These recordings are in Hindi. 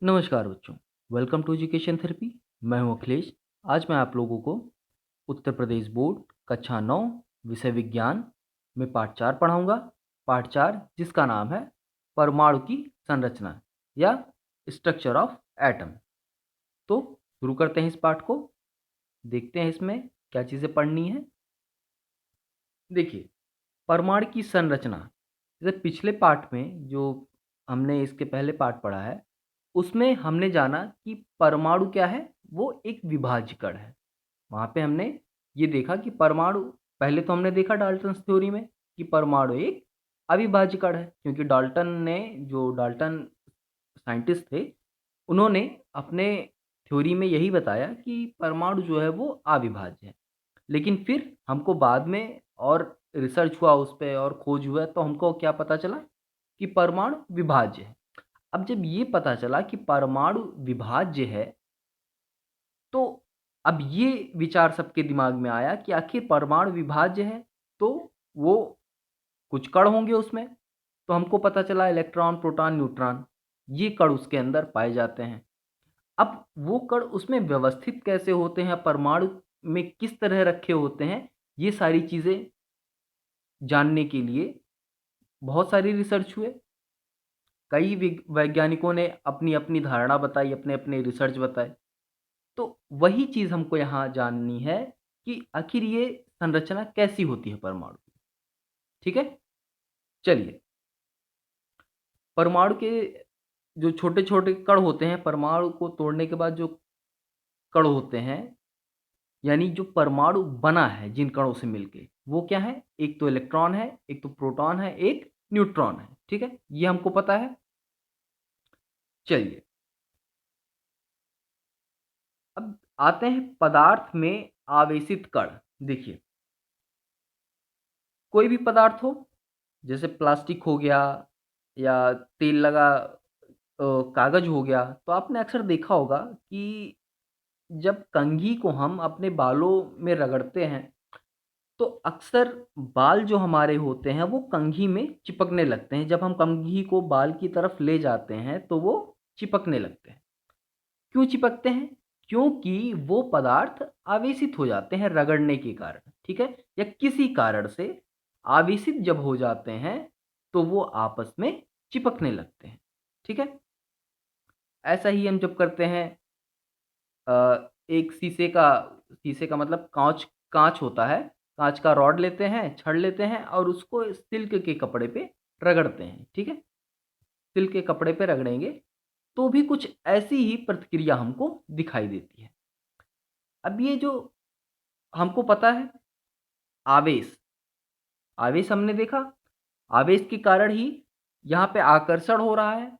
नमस्कार बच्चों, वेलकम टू एजुकेशन थेरेपी। मैं हूं अखिलेश। आज मैं आप लोगों को उत्तर प्रदेश बोर्ड कक्षा 9 विषय विज्ञान में पाठ 4 पढ़ाऊंगा। पाठ 4 जिसका नाम है परमाणु की संरचना या स्ट्रक्चर ऑफ एटम। तो शुरू करते हैं इस पाठ को। देखते हैं इसमें क्या चीज़ें पढ़नी है। देखिए, परमाणु की संरचना, जैसे पिछले पाठ में जो हमने इसके पहले पाठ पढ़ा है, उसमें हमने जाना कि परमाणु क्या है, वो एक विभाज्य कण है। वहाँ पे हमने ये देखा कि परमाणु, पहले तो हमने देखा डाल्टन्स थ्योरी में कि परमाणु एक अविभाज्य कण है, क्योंकि डाल्टन साइंटिस्ट थे, उन्होंने अपने थ्योरी में यही बताया कि परमाणु जो है वो अविभाज्य है। लेकिन फिर हमको बाद में और रिसर्च हुआ उस पे और खोज हुआ, तो हमको क्या पता चला कि परमाणु विभाज्य है। अब जब ये पता चला कि परमाणु विभाज्य है, तो अब ये विचार सबके दिमाग में आया कि आखिर परमाणु विभाज्य है तो वो कुछ कण होंगे उसमें। तो हमको पता चला इलेक्ट्रॉन, प्रोटॉन, न्यूट्रॉन, ये कण उसके अंदर पाए जाते हैं। अब वो कण उसमें व्यवस्थित कैसे होते हैं, परमाणु में किस तरह रखे होते हैं, ये सारी चीज़ें जानने के लिए बहुत सारी रिसर्च हुए। कई वैज्ञानिकों ने अपनी-अपनी धारणा बताई, अपने-अपने रिसर्च बताए। तो वही चीज़ हमको यहाँ जाननी है कि आखिर ये संरचना कैसी होती है परमाणु की, ठीक है? चलिए, परमाणु के जो छोटे-छोटे कण होते हैं, परमाणु को तोड़ने के बाद जो कण होते हैं, यानी जो परमाणु बना है जिन कणों से मिलके, वो क्या है? एक तो इलेक्ट्रॉन है, एक तो प्रोटॉन है, एक न्यूट्रॉन है, ठीक है? ये हमको पता है। चलिए, अब आते हैं पदार्थ में आवेशित कण। देखिए, कोई भी पदार्थ हो, जैसे प्लास्टिक हो गया या तेल लगा कागज़ हो गया, तो आपने अक्सर देखा होगा कि जब कंघी को हम अपने बालों में रगड़ते हैं, तो अक्सर बाल जो हमारे होते हैं, वो कंघी में चिपकने लगते हैं। जब हम कंघी को बाल की तरफ ले जाते हैं, तो वो चिपकने लगते हैं। क्यों चिपकते हैं? क्योंकि वो पदार्थ आवेशित हो जाते हैं रगड़ने के कारण, ठीक है? या किसी कारण से आवेशित जब हो जाते हैं, तो वो आपस में चिपकने लगते हैं, ठीक है? ऐसा ही हम जब करते हैं, एक शीशे का मतलब काँच काँच होता है, काँच का रॉड लेते हैं, छड़ लेते हैं और उसको सिल्क के कपड़े पे रगड़ते हैं, ठीक है? सिल्क के कपड़े पे रगड़ेंगे, तो भी कुछ ऐसी ही प्रतिक्रिया हमको दिखाई देती है। अब ये जो हमको पता है आवेश, आवेश हमने देखा, आवेश के कारण ही यहाँ पे आकर्षण हो रहा है,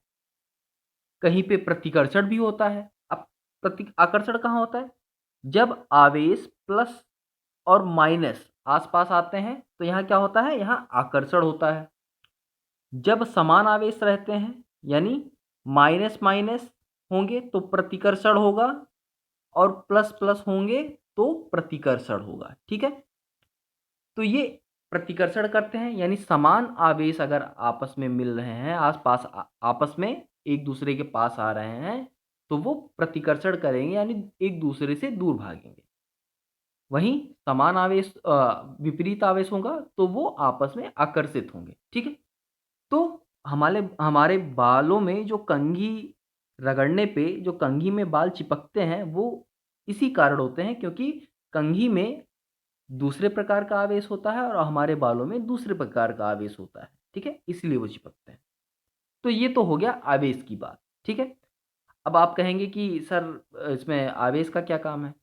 कहीं पे प्रतिकर्षण भी होता है। अब आकर्षण कहाँ होता है? जब आवेश प्लस और माइनस आस-पास आते हैं, तो यहाँ क्या होता है? यहाँ आकर्षण होता है। जब समान आवेश रहते हैं, यानी माइनस-माइनस होंगे तो प्रतिकर्षण होगा और प्लस-प्लस होंगे तो प्रतिकर्षण होगा, ठीक है? तो ये प्रतिकर्षण करते हैं, यानी समान आवेश अगर आपस में मिल रहे हैं, आस-पास आपस में एक-दूसरे के पास आ रहे हैं, तो वो प्रतिकर्षण करेंगे, यानी एक-दूसरे से दूर भागेंगे। वहीं समान आवेश विपरीत आवेश होगा, तो वो आपस में आकर्षित होंगे, ठीक है? तो हमारे हमारे बालों में जो कंघी रगड़ने पे जो कंघी में बाल चिपकते हैं, वो इसी कारण होते हैं, क्योंकि कंघी में दूसरे प्रकार का आवेश होता है और हमारे बालों में दूसरे प्रकार का आवेश होता है, ठीक है? इसलिए वो चिपकते हैं। तो ये तो हो गया आवेश की बात, ठीक है? अब आप कहेंगे कि सर, इसमें आवेश का क्या काम है?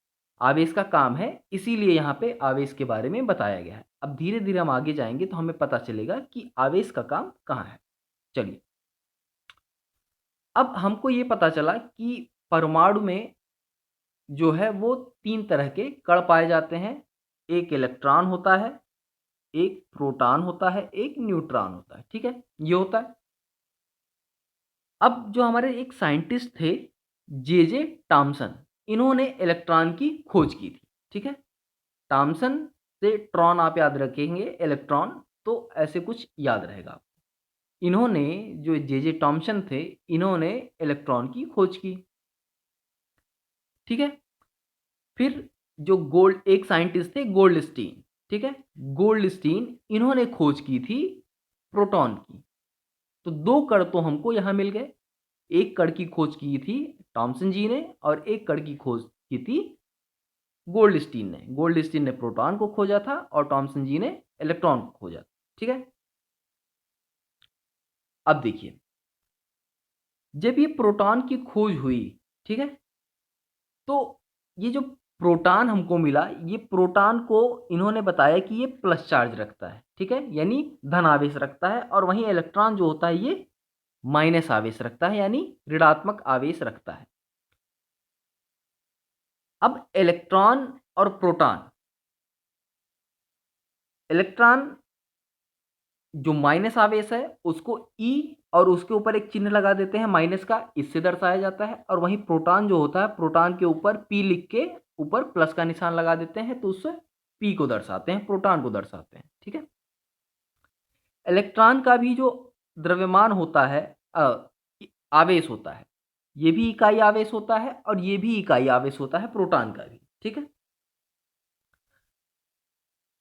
आवेश का काम है, इसीलिए यहाँ पे आवेश के बारे में बताया गया है। अब धीरे-धीरे हम आगे जाएँगे तो हमें पता चलेगा कि आवेश का काम कहाँ है। चलिए, अब हमको ये पता चला कि परमाणु में जो है वो 3 तरह के कण पाए जाते हैं। एक इलेक्ट्रॉन होता है, एक प्रोटॉन होता है, एक न्यूट्रॉन होता है, ठीक है? ये होता है। अब जो हमारे एक साइंटिस्ट थे, जे टॉमसन, इन्होंने इलेक्ट्रॉन की खोज की थी, ठीक है? टॉमसन से ट्रॉन आप याद रखेंगे, इलेक्ट्रॉन तो ऐसे कुछ याद रहेगा। इन्होंने जो जे टॉमसन थे, इन्होंने इलेक्ट्रॉन की खोज की। ठीक है। फिर जो गोल्ड एक साइंटिस्ट थे गोल्डस्टीन, ठीक है, गोल्डस्टीन इन्होंने खोज की थी प्रोटॉन की। तो दो कण तो हमको यहां मिल गए। एक कण की खोज की थी टॉमसन जी ने और एक कण की खोज की थी गोल्डस्टीन ने। गोल्डस्टीन ने प्रोटॉन को खोजा था और टॉमसन जी ने इलेक्ट्रॉन को खोजा। ठीक है। अब देखिए, जब ये प्रोटॉन की खोज हुई, ठीक है, तो ये जो प्रोटॉन हमको मिला, ये प्रोटॉन को इन्होंने बताया कि ये प्लस चार्ज रखता है। ठीक है, यानी धन आवेश रखता है, और वहीं इलेक्ट्रॉन जो होता है ये माइनस आवेश रखता है, यानी ऋणात्मक आवेश रखता है। अब इलेक्ट्रॉन और प्रोटॉन, इलेक्ट्रॉन जो माइनस आवेश है उसको ई और उसके ऊपर एक चिन्ह लगा देते हैं माइनस का, इससे दर्शाया जाता है। और वहीं प्रोटॉन जो होता है, प्रोटॉन के ऊपर पी लिख के ऊपर प्लस का निशान लगा देते हैं, तो उससे पी को दर्शाते हैं, प्रोटॉन को दर्शाते हैं। ठीक है। इलेक्ट्रॉन का भी जो द्रव्यमान होता है, आवेश होता है, ये भी इकाई आवेश होता है और ये भी इकाई आवेश होता है प्रोटॉन का भी। ठीक है।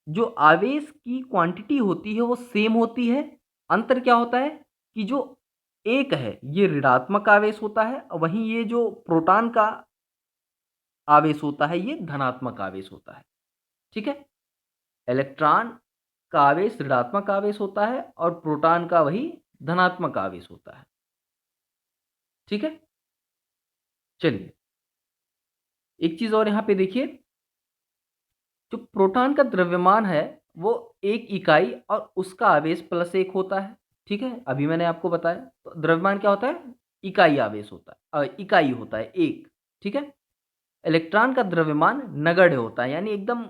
जो आवेश की क्वांटिटी होती है वो सेम होती है। अंतर क्या होता है कि जो एक है ये ऋणात्मक आवेश होता है, और वहीं ये जो प्रोटॉन का आवेश होता है ये धनात्मक आवेश होता है। ठीक है। इलेक्ट्रॉन का आवेश ऋणात्मक आवेश होता है और प्रोटॉन का वही धनात्मक आवेश होता है। ठीक है। चलिए, एक चीज और यहां पे देखिए, जो प्रोटॉन का द्रव्यमान है वो एक इकाई और उसका आवेश प्लस एक होता है। ठीक है, अभी मैंने आपको बताया। तो द्रव्यमान क्या होता है? इकाई आवेश होता है, इकाई होता है एक। ठीक है। इलेक्ट्रॉन का द्रव्यमान नगण्य होता है, यानी एकदम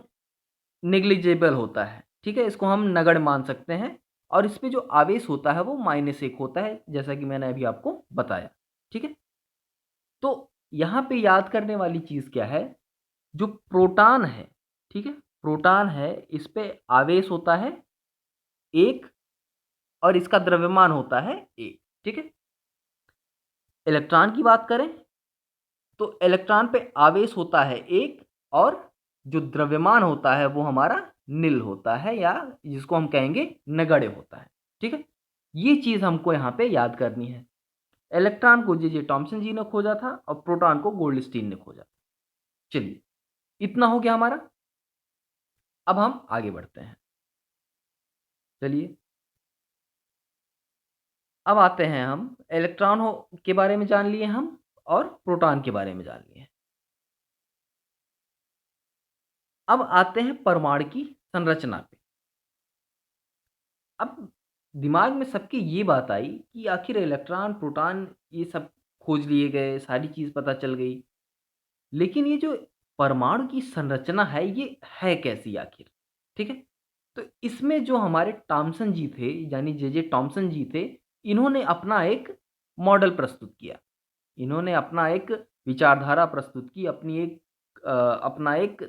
नेग्लिजिबल होता है। ठीक है, इसको हम नगण्य मान सकते हैं। और इस पे जो आवेश होता है वो माइनस एक होता है, जैसा कि मैंने अभी आपको बताया। ठीक है। तो यहाँ पे याद करने वाली चीज क्या है, जो प्रोटॉन है, ठीक है, प्रोटॉन है, इस पे आवेश होता है एक और इसका द्रव्यमान होता है एक। ठीक है। इलेक्ट्रॉन की बात करें तो इलेक्ट्रॉन पे आवेश होता है एक, और जो द्रव्यमान होता है वो हमारा नील होता है, या जिसको हम कहेंगे नगण्य होता है। ठीक है। ये चीज हमको यहाँ पे याद करनी है। इलेक्ट्रॉन को जे टॉमसन जी ने खोजा था और प्रोटॉन को गोल्डस्टीन ने खोजा था। चलिए, इतना हो गया हमारा। अब हम आगे बढ़ते हैं। चलिए, अब आते हैं हम इलेक्ट्रॉन के बारे में जान लिए हम, और प्रोटॉन के बारे में जान लिए। अब आते हैं परमाणु की संरचना पे। अब दिमाग में सबके ये बात आई कि आखिर इलेक्ट्रॉन प्रोटॉन ये सब खोज लिए गए, सारी चीज़ पता चल गई, लेकिन ये जो परमाणु की संरचना है ये है कैसी आखिर? ठीक है। तो इसमें जो हमारे टॉमसन जी थे, यानी जे टॉमसन जी थे, इन्होंने अपना एक मॉडल प्रस्तुत किया। इन्होंने अपना एक विचारधारा प्रस्तुत की, अपना एक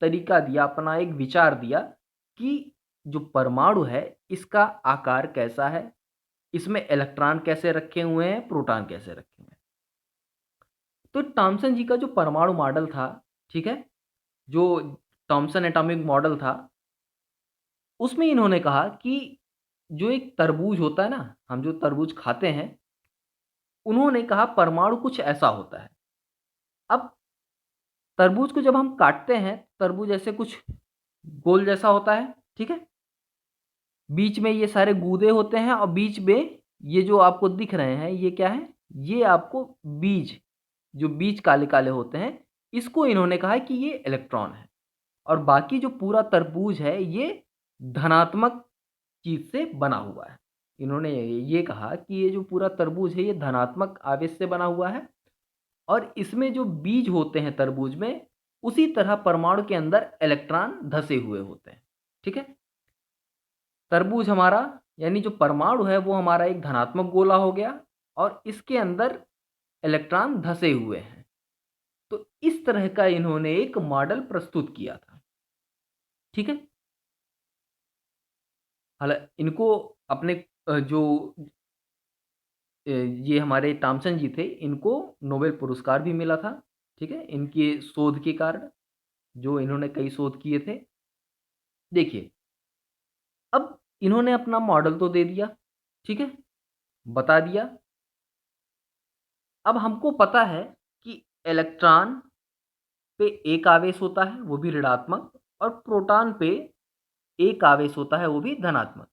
तरीका दिया, अपना एक विचार दिया कि जो परमाणु है इसका आकार कैसा है, इसमें इलेक्ट्रॉन कैसे रखे हुए हैं, प्रोटॉन कैसे रखे हुए हैं। तो टॉमसन जी का जो परमाणु मॉडल था, ठीक है, जो टॉमसन एटॉमिक मॉडल था, उसमें इन्होंने कहा कि जो एक तरबूज होता है ना, हम जो तरबूज खाते हैं, उन्होंने कहा परमाणु कुछ ऐसा होता है। अब तरबूज को जब हम काटते हैं, तरबूज ऐसे कुछ गोल जैसा होता है। ठीक है। बीच में ये सारे गूदे होते हैं, और बीच में ये जो आपको दिख रहे हैं ये क्या है? ये आपको बीज, जो बीज काले काले होते हैं, इसको इन्होंने कहा है कि ये इलेक्ट्रॉन है। और बाकी जो पूरा तरबूज है ये धनात्मक चीज से बना हुआ है। इन्होंने ये कहा कि ये जो पूरा तरबूज है ये धनात्मक आवेश से बना हुआ है, और इसमें जो बीज होते हैं तरबूज में, उसी तरह परमाणु के अंदर इलेक्ट्रॉन धसे हुए होते हैं। ठीक है। तरबूज हमारा, यानी जो परमाणु है वो हमारा एक धनात्मक गोला हो गया, और इसके अंदर इलेक्ट्रॉन धसे हुए हैं। तो इस तरह का इन्होंने एक मॉडल प्रस्तुत किया था। ठीक है। हालांकि इनको अपने जो ये हमारे टॉमसन जी थे, इनको नोबेल पुरस्कार भी मिला था, ठीक है? इनके शोध के कारण, जो इन्होंने कई शोध किए थे। देखिए, अब इन्होंने अपना मॉडल तो दे दिया, ठीक है? बता दिया। अब हमको पता है कि इलेक्ट्रॉन पे एक आवेश होता है, वो भी ऋणात्मक, और प्रोटॉन पे एक आवेश होता है, वो भी धनात्मक।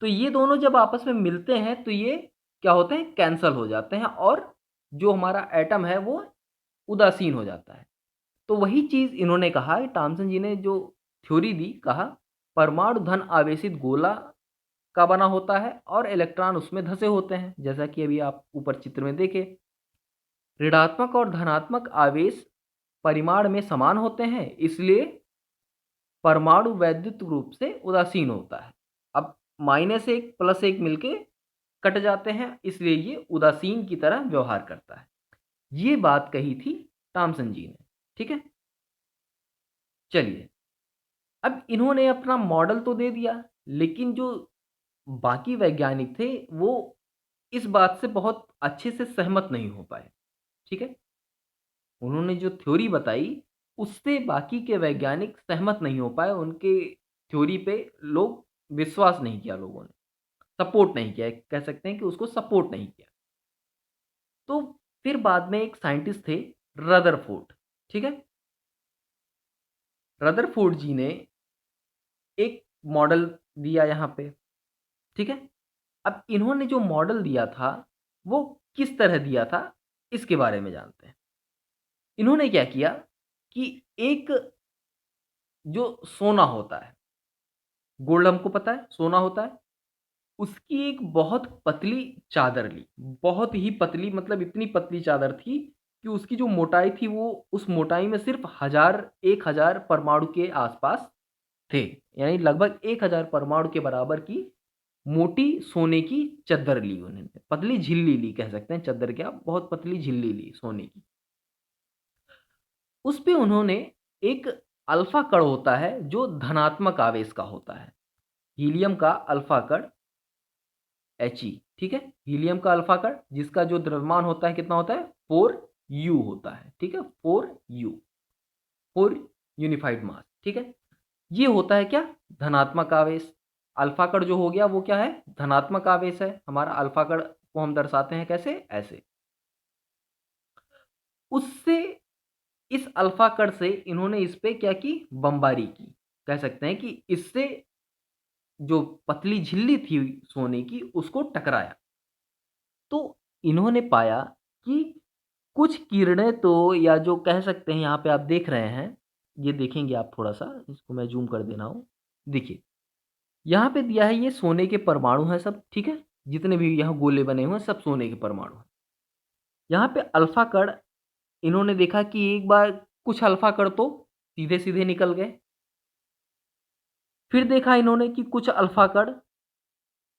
तो ये दोनों जब आपस में मिलते हैं, तो ये क्या होते हैं? कैंसल हो जाते हैं, और जो हमारा एटम है, वो उदासीन हो जाता है। तो वही चीज़ इन्होंने कहा, टॉमसन जी ने जो थ्योरी दी, कहा परमाणु धन आवेशित गोला का बना होता है और इलेक्ट्रॉन उसमें धंसे होते हैं, जैसा कि अभी आप ऊपर चित्र में देखें। ऋणात्मक और धनात्मक आवेश परिमाण में समान होते हैं, इसलिए परमाणु वैद्युत रूप से उदासीन होता है। अब -1 +1 मिलके कट जाते हैं, इसलिए ये उदासीन की तरह व्यवहार करता है। ये बात कही थी टॉमसन जी ने, ठीक है? चलिए, अब इन्होंने अपना मॉडल तो दे दिया, लेकिन जो बाकी वैज्ञानिक थे, वो इस बात से बहुत अच्छे से सहमत नहीं हो पाए, ठीक है? उन्होंने जो थ्योरी बताई, उससे बाकी के वैज्ञानिक सहमत नहीं हो पाए, उनके थ्योरी पे लोग विश्वास नहीं किया लोगों ने, सपोर्ट नहीं किया, एक कह सकते हैं कि उसको सपोर्ट नहीं किया। तो फिर बाद में एक साइंटिस्ट थे, रदरफोर्ड, ठीक है? रदरफोर्ड जी ने एक मॉडल दिया यहाँ पे, ठीक है? अब इन्होंने जो मॉडल दिया था, वो किस तरह दिया था, इसके बारे में जानते हैं। इन्होंने क्या किया कि एक जो सोना होता है, गोल्ड हमको पता है सोना होता है, उसकी एक बहुत पतली चादर ली, बहुत ही पतली, मतलब इतनी पतली चादर थी कि उसकी जो मोटाई थी, वो उस मोटाई में सिर्फ 1000 परमाणु के आसपास थे। यानी लगभग 1000 परमाणु के बराबर की मोटी सोने की चद्दर ली उन्होंने, पतली झिल्ली ली, कह सकते हैं चद्दर क्या, बहुत पतली झिल्ली ली सोने की। उस पे उन्होंने एक अल्फा कण होता है जो धनात्मक आवेश का होता है, हीलियम का अल्फा कण He, ठीक है? हीलियम का अल्फा कण जिसका जो द्रव्यमान होता है, कितना होता है? 4u होता है, ठीक है? 4u, 4 यूनिफाइड मास, ठीक है? ये होता है क्या? धनात्मक आवेश। अल्फा कण जो हो गया, वो क्या है? धनात्मक आवेश है। हमारा अल्फा कण को हम दर्शाते हैं कैसे? ऐसे। उससे, इस अल्फा कण से इन्होंने इस पे क्या की? बमबारी की। कह सकते हैं कि इससे जो पतली झिल्ली थी सोने की, उसको टकराया। तो इन्होंने पाया कि कुछ किरणें तो, या जो कह सकते हैं, यहाँ पे आप देख रहे हैं, ये देखेंगे आप थोड़ा-सा, इसको मैं ज़ूम कर दे रहा हूँ। देखिए, यहाँ पे दिया है, ये सोने के परमाणु हैं सब, ठीक है? जितने भी यहाँ गोले बने हुए हैं, सब सोने के परमाणु हैं। यहाँ पे अल्फा कण, इन्होंने देखा कि एक बार कुछ अल्फा कण तो सीधे-सीधे निकल गए। फिर देखा इन्होंने कि कुछ अल्फा कण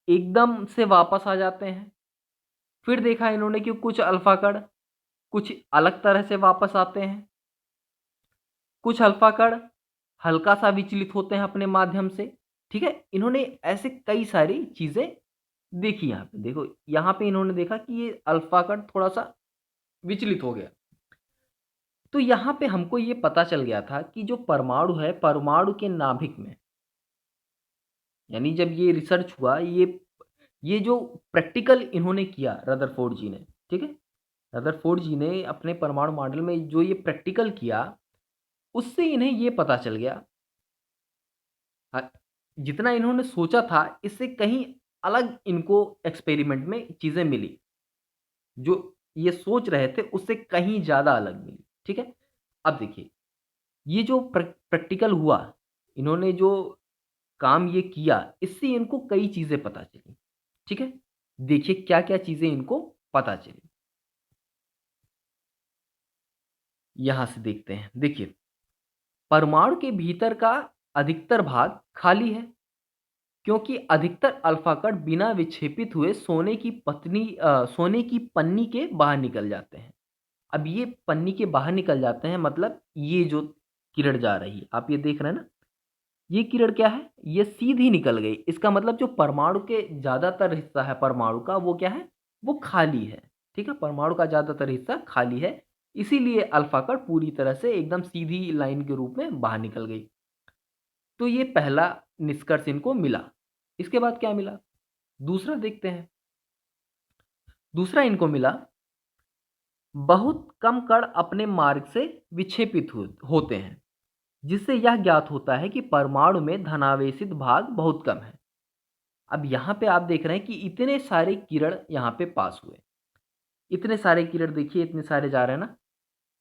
एकदम से वापस आ जाते हैं। फिर देखा इन्होंने कि कुछ अल्फा कण कुछ अलग तरह से वापस आते हैं। कुछ अल्फा कण हल्का-सा विचलित होते हैं अपने माध्यम से, ठीक है? इन्होंने ऐसे कई सारी चीज़ें देखी यहाँ पे। देखो, यहाँ पे इन्होंने देखा कि ये अल्फा कण थोड़ा-सा विचलित हो गया। तो यहाँ पे हमको ये पता चल गया था कि जो परमाणु है, परमाणु के नाभिक में, यानी जब ये रिसर्च हुआ, ये जो प्रैक्टिकल इन्होंने किया रदरफोर्ड जी ने, ठीक है? रदरफोर्ड जी ने अपने परमाणु मॉडल में जो ये प्रैक्टिकल किया, उससे इन्हें ये पता चल गया, जितना इन्होंने सोचा था, इससे कहीं अलग इनको एक्सपेरिमेंट में चीज़ें मिली। जो ये सोच रहे थे, उससे कहीं ज़्यादा अलग मिली, ठीक है? अब देखिए, ये जो प्रैक्टिकल हुआ, इन्होंने जो काम ये किया, इससे इनको कई चीज़ें पता चली, ठीक है? देखिए क्या-क्या चीज़ें इनको पता चली। यहाँ से देखते हैं। देखिए, परमाणु के भीतर का अधिकतर भाग खाली है, क्योंकि अधिकतर अल्फा कण बिना विक्षेपित हुए सोने की पन्नी के बाहर निकल जाते हैं। अब ये पन्नी के बाहर निकल जाते हैं, मतलब ये जो किरण जा रही है, आप ये देख रहे हैं ना? ये किरण क्या है, ये सीधी निकल गई। इसका मतलब जो परमाणु के ज़्यादातर हिस्सा है परमाणु का वो क्या है, वो खाली है। ठीक है, परमाणु का ज़्यादातर हिस्सा खाली है, इसीलिए अल्फा कण पूरी तरह से एकदम सीधी लाइन के रूप में बाहर निकल गई। तो ये पहला निष्कर्ष इनको मिला। इसके बाद क्या मिला, दूसरा देखते हैं। दूसरा इनको मिला, बहुत कम कण अपने मार्ग से विक्षेपित होते हैं, जिससे यह ज्ञात होता है कि परमाणु में धनावेशित भाग बहुत कम है। अब यहाँ पे आप देख रहे हैं कि इतने सारे किरण यहाँ पे पास हुए, इतने सारे किरण देखिए, इतने सारे जा रहे हैं ना,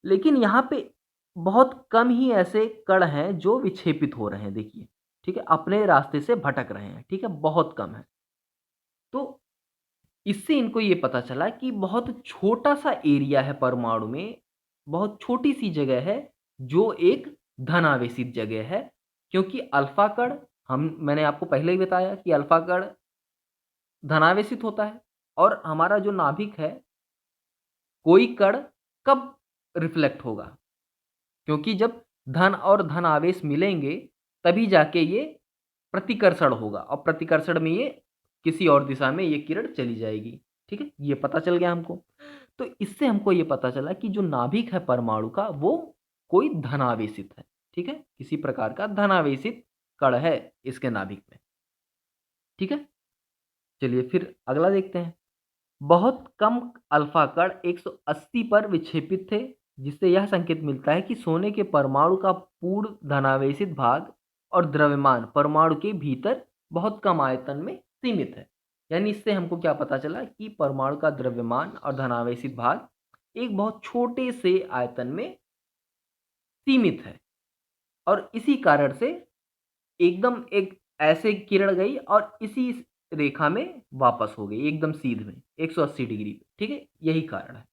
लेकिन यहाँ पे बहुत कम ही ऐसे कण हैं जो विक्षेपित हो रहे हैं, देखिए। ठीक है, अपने रास्ते से भटक रहे हैं। ठीक है, बहुत कम है। तो इससे इनको ये पता चला कि बहुत छोटा सा एरिया है परमाणु में, बहुत छोटी सी जगह है जो एक धनावेशित जगह है, क्योंकि अल्फा कण, हम मैंने आपको पहले ही बताया कि अल्फा कण धनावेशित होता है, और हमारा जो नाभिक है, कोई कण कब रिफ्लेक्ट होगा, क्योंकि जब धन और धन आवेश मिलेंगे तभी जाके ये प्रतिकर्षण होगा, और प्रतिकर्षण में ये किसी और दिशा में ये किरण चली जाएगी। ठीक है, ये पता चल गया हमको। तो इससे हमको ये पता चला कि जो नाभिक है परमाणु का वो कोई धनावेशित है। ठीक है, किसी प्रकार का धनावेशित कण है इसके नाभिक में। ठीक है, चलिए फिर अगला देखते हैं। बहुत कम अल्फा कण 180 पर विक्षेपित थे, जिससे यह संकेत मिलता है कि सोने के परमाणु का पूर्ण धनावेशित भाग और द्रव्यमान परमाणु के भीतर बहुत कम आयतन में सीमित है। यानी इससे हमको क्या पता चला कि परमाणु का द्रव्यमान और धनावेशित भाग एक बहुत छोटे से आयतन में सीमित है, और इसी कारण से एकदम एक ऐसे किरण गई और इसी रेखा में वापस हो गई, एकदम सीध में 180 डिग्री पे। ठीक है, यही कारण है।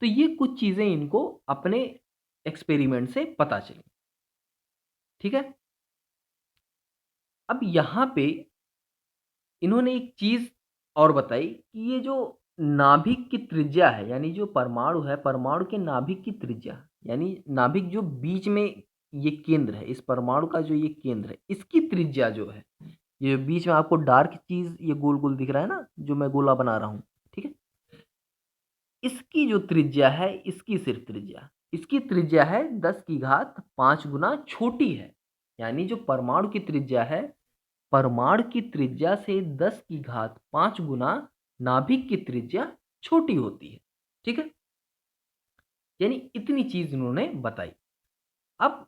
तो ये कुछ चीजें इनको अपने एक्सपेरिमेंट से पता चली। ठीक है, अब यहाँ पे इन्होंने एक चीज और बताई कि ये जो नाभिक की त्रिज्या है, यानी जो परमाणु है, परमाणु के नाभिक की त्रिज्या, यानी नाभिक जो बीच में ये केंद्र है, इस परमाणु का जो ये केंद्र है, इसकी त्रिज्या जो है, ये बीच में आपको डार्क चीज ये गोल गोल दिख रहा है ना, जो मैं गोला बना रहा हूँ। ठीक है, इसकी जो त्रिज्या है, इसकी सिर्फ त्रिज्या, इसकी त्रिज्या है 10 की घात 5 गुना छोटी है। यानी जो परमाणु की त्रिज्या है, परमाणु की त्रिज्या से 10 की घात 5 गुना नाभिक की त्रिज्या छोटी होती है। ठीक है, यानी इतनी चीज इन्होंने बताई। अब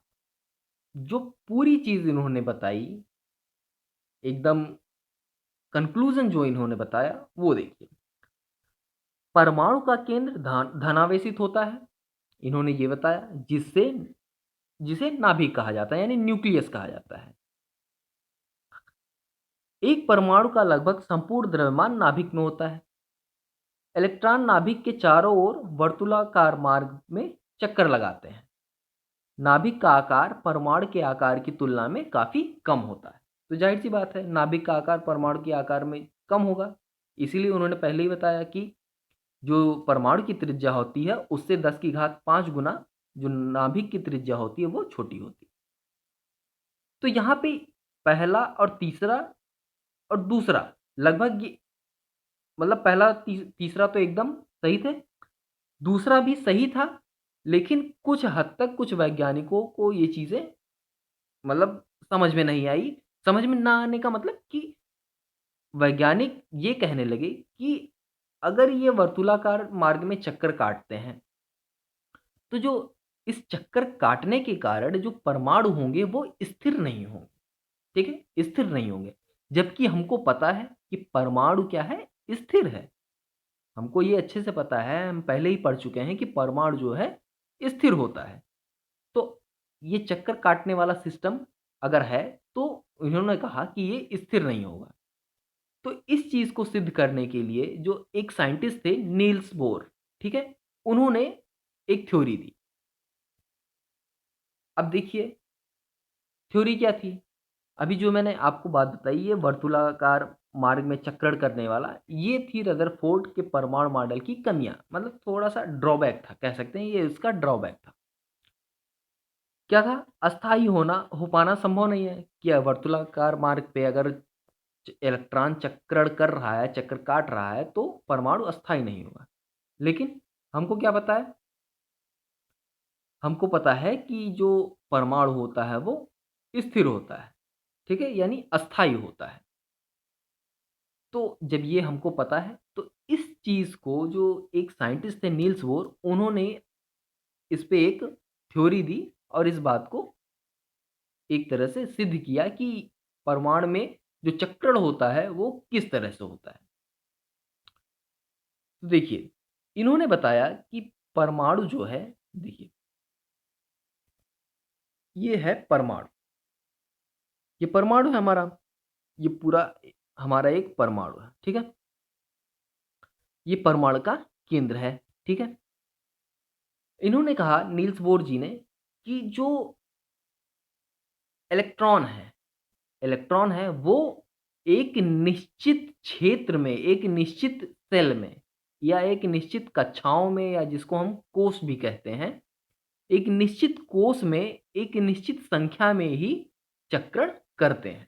जो पूरी चीज इन्होंने बताई, एकदम कंक्लूजन जो इन्होंने बताया वो देखिए। परमाणु का केंद्र धनावेशित होता है, इन्होंने ये बताया, जिससे जिसे नाभिक कहा जाता है, यानी न्यूक्लियस कहा जाता है। एक परमाणु का लगभग संपूर्ण द्रव्यमान नाभिक में होता है। इलेक्ट्रॉन नाभिक के चारों ओर वर्तुलाकार मार्ग में चक्कर लगाते हैं। नाभिक का आकार परमाणु के आकार की तुलना में काफी कम होता है। तो जाहिर सी बात है, नाभिक का आकार परमाणु के आकार में कम होगा, इसीलिए उन्होंने पहले ही बताया कि जो परमाणु की त्रिज्या होती है उससे 10 की घात 5 गुना जो नाभिक की त्रिज्या होती है वो छोटी होती है। तो यहाँ पे पहला और तीसरा और दूसरा लगभग ये, मतलब पहला तीसरा तो एकदम सही थे, दूसरा भी सही था, लेकिन कुछ हद तक कुछ वैज्ञानिकों को ये चीज़ें मतलब समझ में नहीं आई। समझ में ना आने का मतलब कि वैज्ञानिक ये कहने लगे कि अगर ये वर्तुलाकार मार्ग में चक्कर काटते हैं, तो जो इस चक्कर काटने के कारण जो परमाणु होंगे वो स्थिर नहीं होंगे। ठीक है, स्थिर नहीं होंगे, जबकि हमको पता है कि परमाणु क्या है, स्थिर है। हमको ये अच्छे से पता है, हम पहले ही पढ़ चुके हैं कि परमाणु जो है स्थिर होता है। तो ये चक्कर काटने वाला सिस्टम अगर है तो इन्होंने कहा कि ये स्थिर नहीं होगा। तो इस चीज को सिद्ध करने के लिए जो एक साइंटिस्ट थे नील्स बोर, ठीक है, उन्होंने एक थ्योरी दी। अब देखिए थ्योरी क्या थी। अभी जो मैंने आपको बात बताई, ये वर्तुलाकार मार्ग में चक्कर करने वाला, ये थी रदरफोर्ड के परमाणु मॉडल की कमियां, मतलब थोड़ा सा ड्रॉबैक था, कह सकते हैं ये इसका ड्रॉबैक था। क्या था? अस्थायी हो पाना संभव नहीं है। क्या वर्तुलाकार मार्ग पे अगर इलेक्ट्रॉन चक्रण कर रहा है, चक्कर काट रहा है, तो परमाणु अस्थायी नहीं होगा। लेकिन हमको क्या पता है? हमको पता है कि जो परमाणु होता है वो स्थिर होता है, ठीक है? यानी अस्थायी होता है। तो जब ये हमको पता है, तो इस चीज़ को जो एक साइंटिस्ट थे नील्स बोर, उन्होंने इस पे एक थ्योरी दी और इस बात को एक तरह से सिद्ध किया कि परमाणु में जो चक्रण होता है वो किस तरह से होता है। तो देखिए, इन्होंने बताया कि परमाणु जो है, देखिए, ये है परमाणु। ये परमाणु है हमारा, ये पूरा हमारा एक परमाणु है, ठीक है? ये परमाणु का केंद्र है, ठीक है? इन्होंने कहा नील्स बोर जी ने कि जो इलेक्ट्रॉन है इलेक्ट्रॉन है वो एक निश्चित क्षेत्र में, एक निश्चित सेल में या एक निश्चित कक्षाओं में, या जिसको हम कोष भी कहते हैं, एक निश्चित कोष में एक निश्चित संख्या में ही चक्रण करते हैं,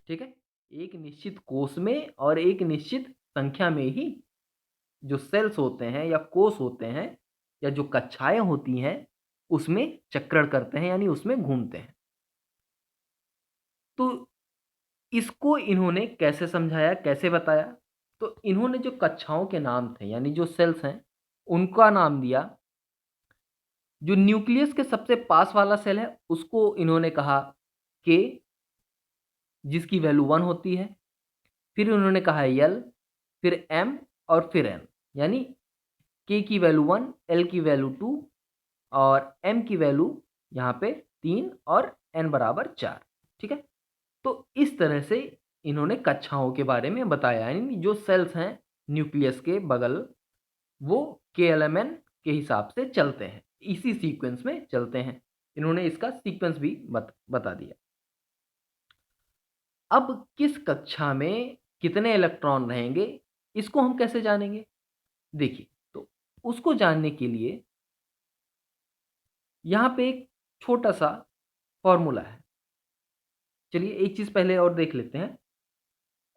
ठीक है? एक निश्चित कोष में और एक निश्चित संख्या में ही जो सेल्स होते हैं या कोष होते हैं या जो कक्षाएं होती हैं, उसमें चक्रण करते हैं, यानी उसमें घूमते हैं। तो इसको इन्होंने कैसे समझाया, कैसे बताया? तो इन्होंने जो कक्षाओं के नाम थे, यानी जो सेल्स हैं, उनका नाम दिया। जो न्यूक्लियस के सबसे पास वाला सेल है, उसको इन्होंने कहा के, जिसकी वैल्यू 1 होती है। फिर उन्होंने कहा एल, फिर एम और फिर एन, यानी के की वैल्यू 1, एल की वैल्यू 2 और एम की वैल्यू यहाँ पे 3 और एन बराबर 4, ठीक है? तो इस तरह से इन्होंने कक्षाओं के बारे में बताया, यानी जो सेल्स हैं न्यूक्लियस के बगल, वो केएलएमएन के हिसाब से चलते हैं, इसी सीक्वेंस में चलते हैं। इन्होंने इसका सीक्वेंस भी बता दिया। अब किस कक्षा में कितने इलेक्ट्रॉन रहेंगे, इसको हम कैसे जानेंगे? देखिए, तो उसको जानने के लिए यहाँ पे एक छोटा सा फॉर्मूला है। चलिए एक चीज़ पहले और देख लेते हैं।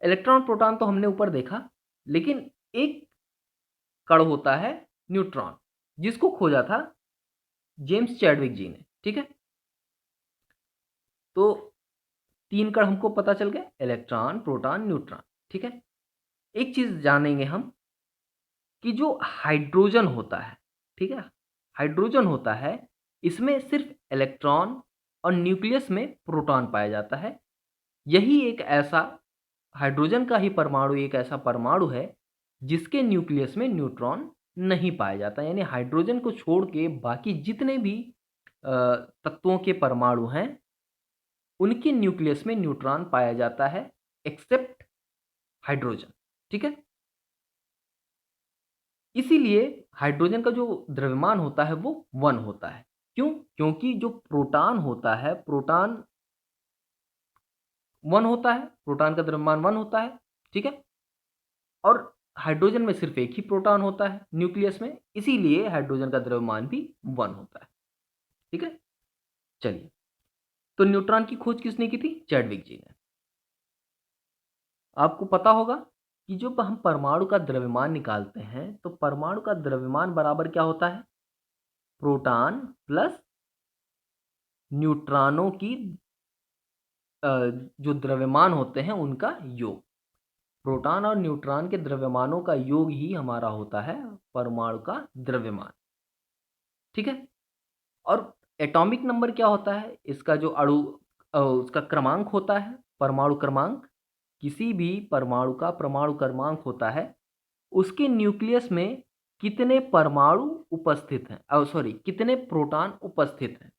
इलेक्ट्रॉन प्रोटॉन तो हमने ऊपर देखा, लेकिन एक कण होता है न्यूट्रॉन, जिसको खोजा था जेम्स चैडविक जी ने, ठीक है? तो 3 कण हमको पता चल गए, इलेक्ट्रॉन, प्रोटॉन, न्यूट्रॉन, ठीक है? एक चीज़ जानेंगे हम कि जो हाइड्रोजन होता है, ठीक है? हाइड्रोजन होता है, इसमें सिर्फ़ इलेक्ट्रॉन और न्यूक्लियस में प्रोटॉन पाया जाता है। यही एक ऐसा हाइड्रोजन का ही परमाणु एक ऐसा परमाणु है, जिसके न्यूक्लियस में न्यूट्रॉन नहीं पाया जाता। यानी हाइड्रोजन को छोड़ के बाकी जितने भी अ, तत्वों के परमाणु हैं, उनके न्यूक्लियस में न्यूट्रॉन पाया जाता है, एक्सेप्ट हाइड्रोजन, ठीक है? इसीलिए हाइड्रोजन का जो द्रव्यमान होता है वो 1 होता है। क्यों? क्योंकि जो प्रोटॉन होता है, प्रोटॉन 1 होता है, प्रोटॉन का द्रव्यमान 1 होता है, ठीक है? और हाइड्रोजन में सिर्फ़ एक ही प्रोटॉन होता है न्यूक्लियस में, इसीलिए हाइड्रोजन का द्रव्यमान भी 1 होता है, ठीक है? चलिए, तो न्यूट्रॉन की खोज किसने की थी? चैडविक जी ने। आपको पता होगा कि जब हम परमाणु का द्रव्यमान निकालते हैं, तो परमाणु का द्रव्यमान बराबर क्या होता है? प्रोटॉन प्लस न्यूट्रॉनों की अ, जो द्रव्यमान होते हैं उनका योग। प्रोटॉन और न्यूट्रॉन के द्रव्यमानों का योग ही हमारा होता है परमाणु का द्रव्यमान, ठीक है? और एटॉमिक नंबर क्या होता है? इसका जो उसका क्रमांक होता है, परमाणु क्रमांक। किसी भी परमाणु का परमाणु क्रमांक होता है, उसके न्यूक्लियस में कितने परमाणु उपस्थित हैं, सॉरी, कितने प्रोटॉन उपस्थित हैं।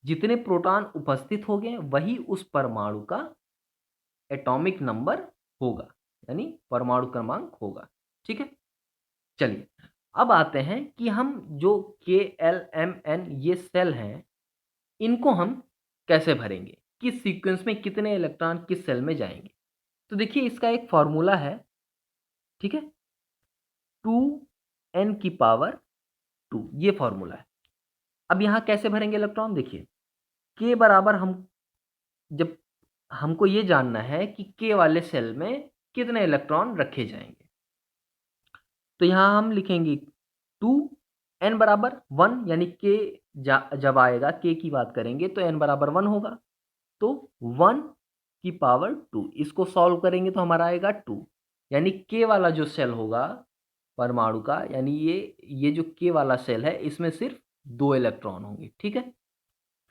जितने प्रोटॉन उपस्थित होंगे, वही उस परमाणु का एटॉमिक नंबर होगा, यानी परमाणु क्रमांक होगा, ठीक है? चलिए, अब आते हैं कि हम जो के एल एम एन ये सेल हैं, इनको हम कैसे भरेंगे? किस सीक्वेंस में कितने इलेक्ट्रॉन किस सेल में जाएँगे? तो देखिए इसका एक फ़ॉर्मूला है, ठीक है? 2 n की पावर 2 ये फ़ॉर्मूला है। अब यहाँ कैसे भरेंगे इलेक्ट्रॉन, देखिए के बराबर हम जब हमको ये जानना है कि के वाले सेल में कितने इलेक्ट्रॉन रखे जाएंगे, तो यहाँ हम लिखेंगे 2, n बराबर 1, यानी के जब आएगा के की बात करेंगे तो n बराबर 1 होगा, तो 1 की पावर 2, इसको सॉल्व करेंगे तो हमारा आएगा 2, यानी के वाला जो सेल होगा परमाणु का, यानी ये जो के वाला सेल है इसमें सिर्फ 2 इलेक्ट्रॉन होंगे, ठीक है।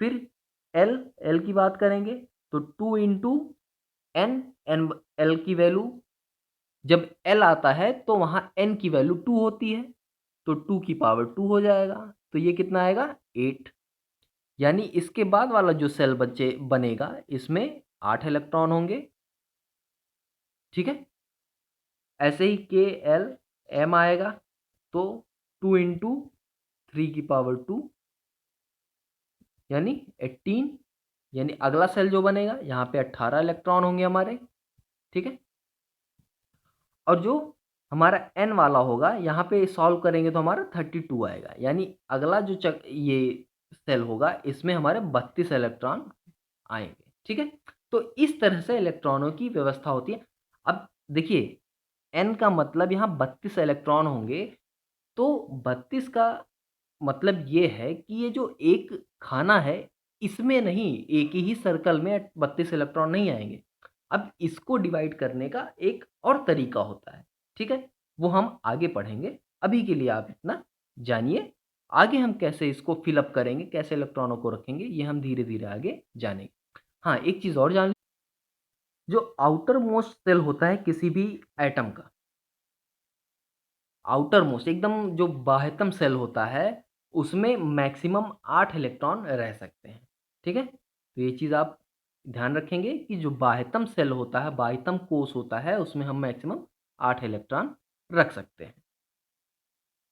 फिर एल एल की बात करेंगे तो 2 इंटू एन एन एल की वैल्यू जब एल आता है तो वहाँ एन की वैल्यू 2 होती है, तो 2 की पावर 2 हो जाएगा, तो ये कितना आएगा 8, यानी इसके बाद वाला जो सेल बचे बनेगा इसमें 8 इलेक्ट्रॉन होंगे, ठीक है। ऐसे ही के एल एम आएगा तो 2 इंटू 3 की पावर 2 यानी 18, यानी अगला सेल जो बनेगा यहाँ पे 18 इलेक्ट्रॉन होंगे हमारे, ठीक है। और जो हमारा एन वाला होगा यहाँ पे सॉल्व करेंगे तो हमारा 32 आएगा, यानी अगला जो ये सेल होगा इसमें हमारे 32 इलेक्ट्रॉन आएंगे, ठीक है। तो इस तरह से इलेक्ट्रॉनों की व्यवस्था होती है। अब देखिए एन का मतलब यहाँ 32 इलेक्ट्रॉन होंगे, तो 32 का मतलब ये है कि ये जो एक खाना है इसमें नहीं, एक ही सर्कल में 32 इलेक्ट्रॉन नहीं आएंगे। अब इसको डिवाइड करने का एक और तरीका होता है, ठीक है, वो हम आगे पढ़ेंगे। अभी के लिए आप इतना जानिए, आगे हम कैसे इसको फिलअप करेंगे, कैसे इलेक्ट्रॉनों को रखेंगे, ये हम धीरे धीरे आगे जानेंगे। हाँ, एक चीज़ और जान ली, जो आउटर मोस्ट सेल होता है किसी भी एटम का, आउटर मोस्ट एकदम जो बाह्यतम सेल होता है उसमें मैक्सिमम 8 इलेक्ट्रॉन रह सकते हैं, ठीक है। तो ये चीज़ आप ध्यान रखेंगे कि जो बाह्यतम सेल होता है, बाह्यतम कोश होता है, उसमें हम मैक्सिमम 8 इलेक्ट्रॉन रख सकते हैं।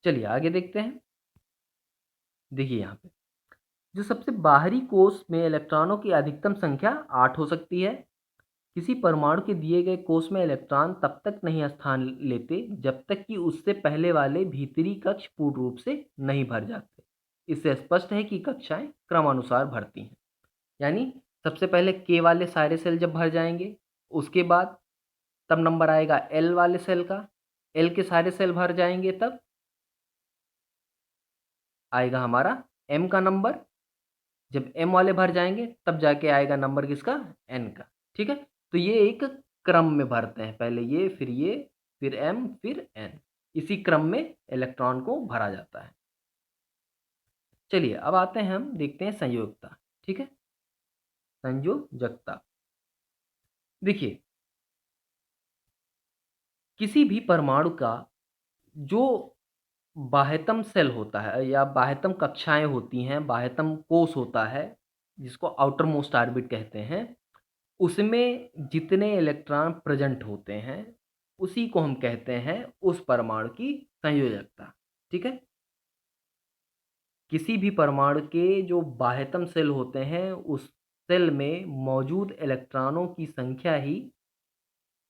चलिए आगे देखते हैं। देखिए यहाँ पे जो सबसे बाहरी कोश में इलेक्ट्रॉनों की अधिकतम संख्या 8 हो सकती है। किसी परमाणु के दिए गए कोश में इलेक्ट्रॉन तब तक नहीं स्थान लेते जब तक कि उससे पहले वाले भीतरी कक्ष पूर्ण रूप से नहीं भर जाते। इससे स्पष्ट है कि कक्षाएं क्रमानुसार भरती हैं, यानी सबसे पहले के वाले सारे सेल जब भर जाएंगे, उसके बाद तब नंबर आएगा एल वाले सेल का, एल के सारे सेल भर जाएंगे तब आएगा हमारा एम का नंबर, जब एम वाले भर जाएंगे तब जाके आएगा नंबर किसका, एन का, ठीक है। तो ये एक क्रम में भरते हैं, पहले ये फिर एम फिर एन, इसी क्रम में इलेक्ट्रॉन को भरा जाता है। चलिए अब आते हैं, हम देखते हैं संयोजकता, ठीक है। संयोजकता देखिए किसी भी परमाणु का जो बाह्यतम सेल होता है या बाह्यतम कक्षाएं होती हैं, बाह्यतम कोश होता है जिसको आउटर मोस्ट ऑर्बिट कहते हैं, उसमें जितने इलेक्ट्रॉन प्रेजेंट होते हैं उसी को हम कहते हैं उस परमाणु की संयोजकता, ठीक है। किसी भी परमाणु के जो बाह्यतम सेल होते हैं उस सेल में मौजूद इलेक्ट्रॉनों की संख्या ही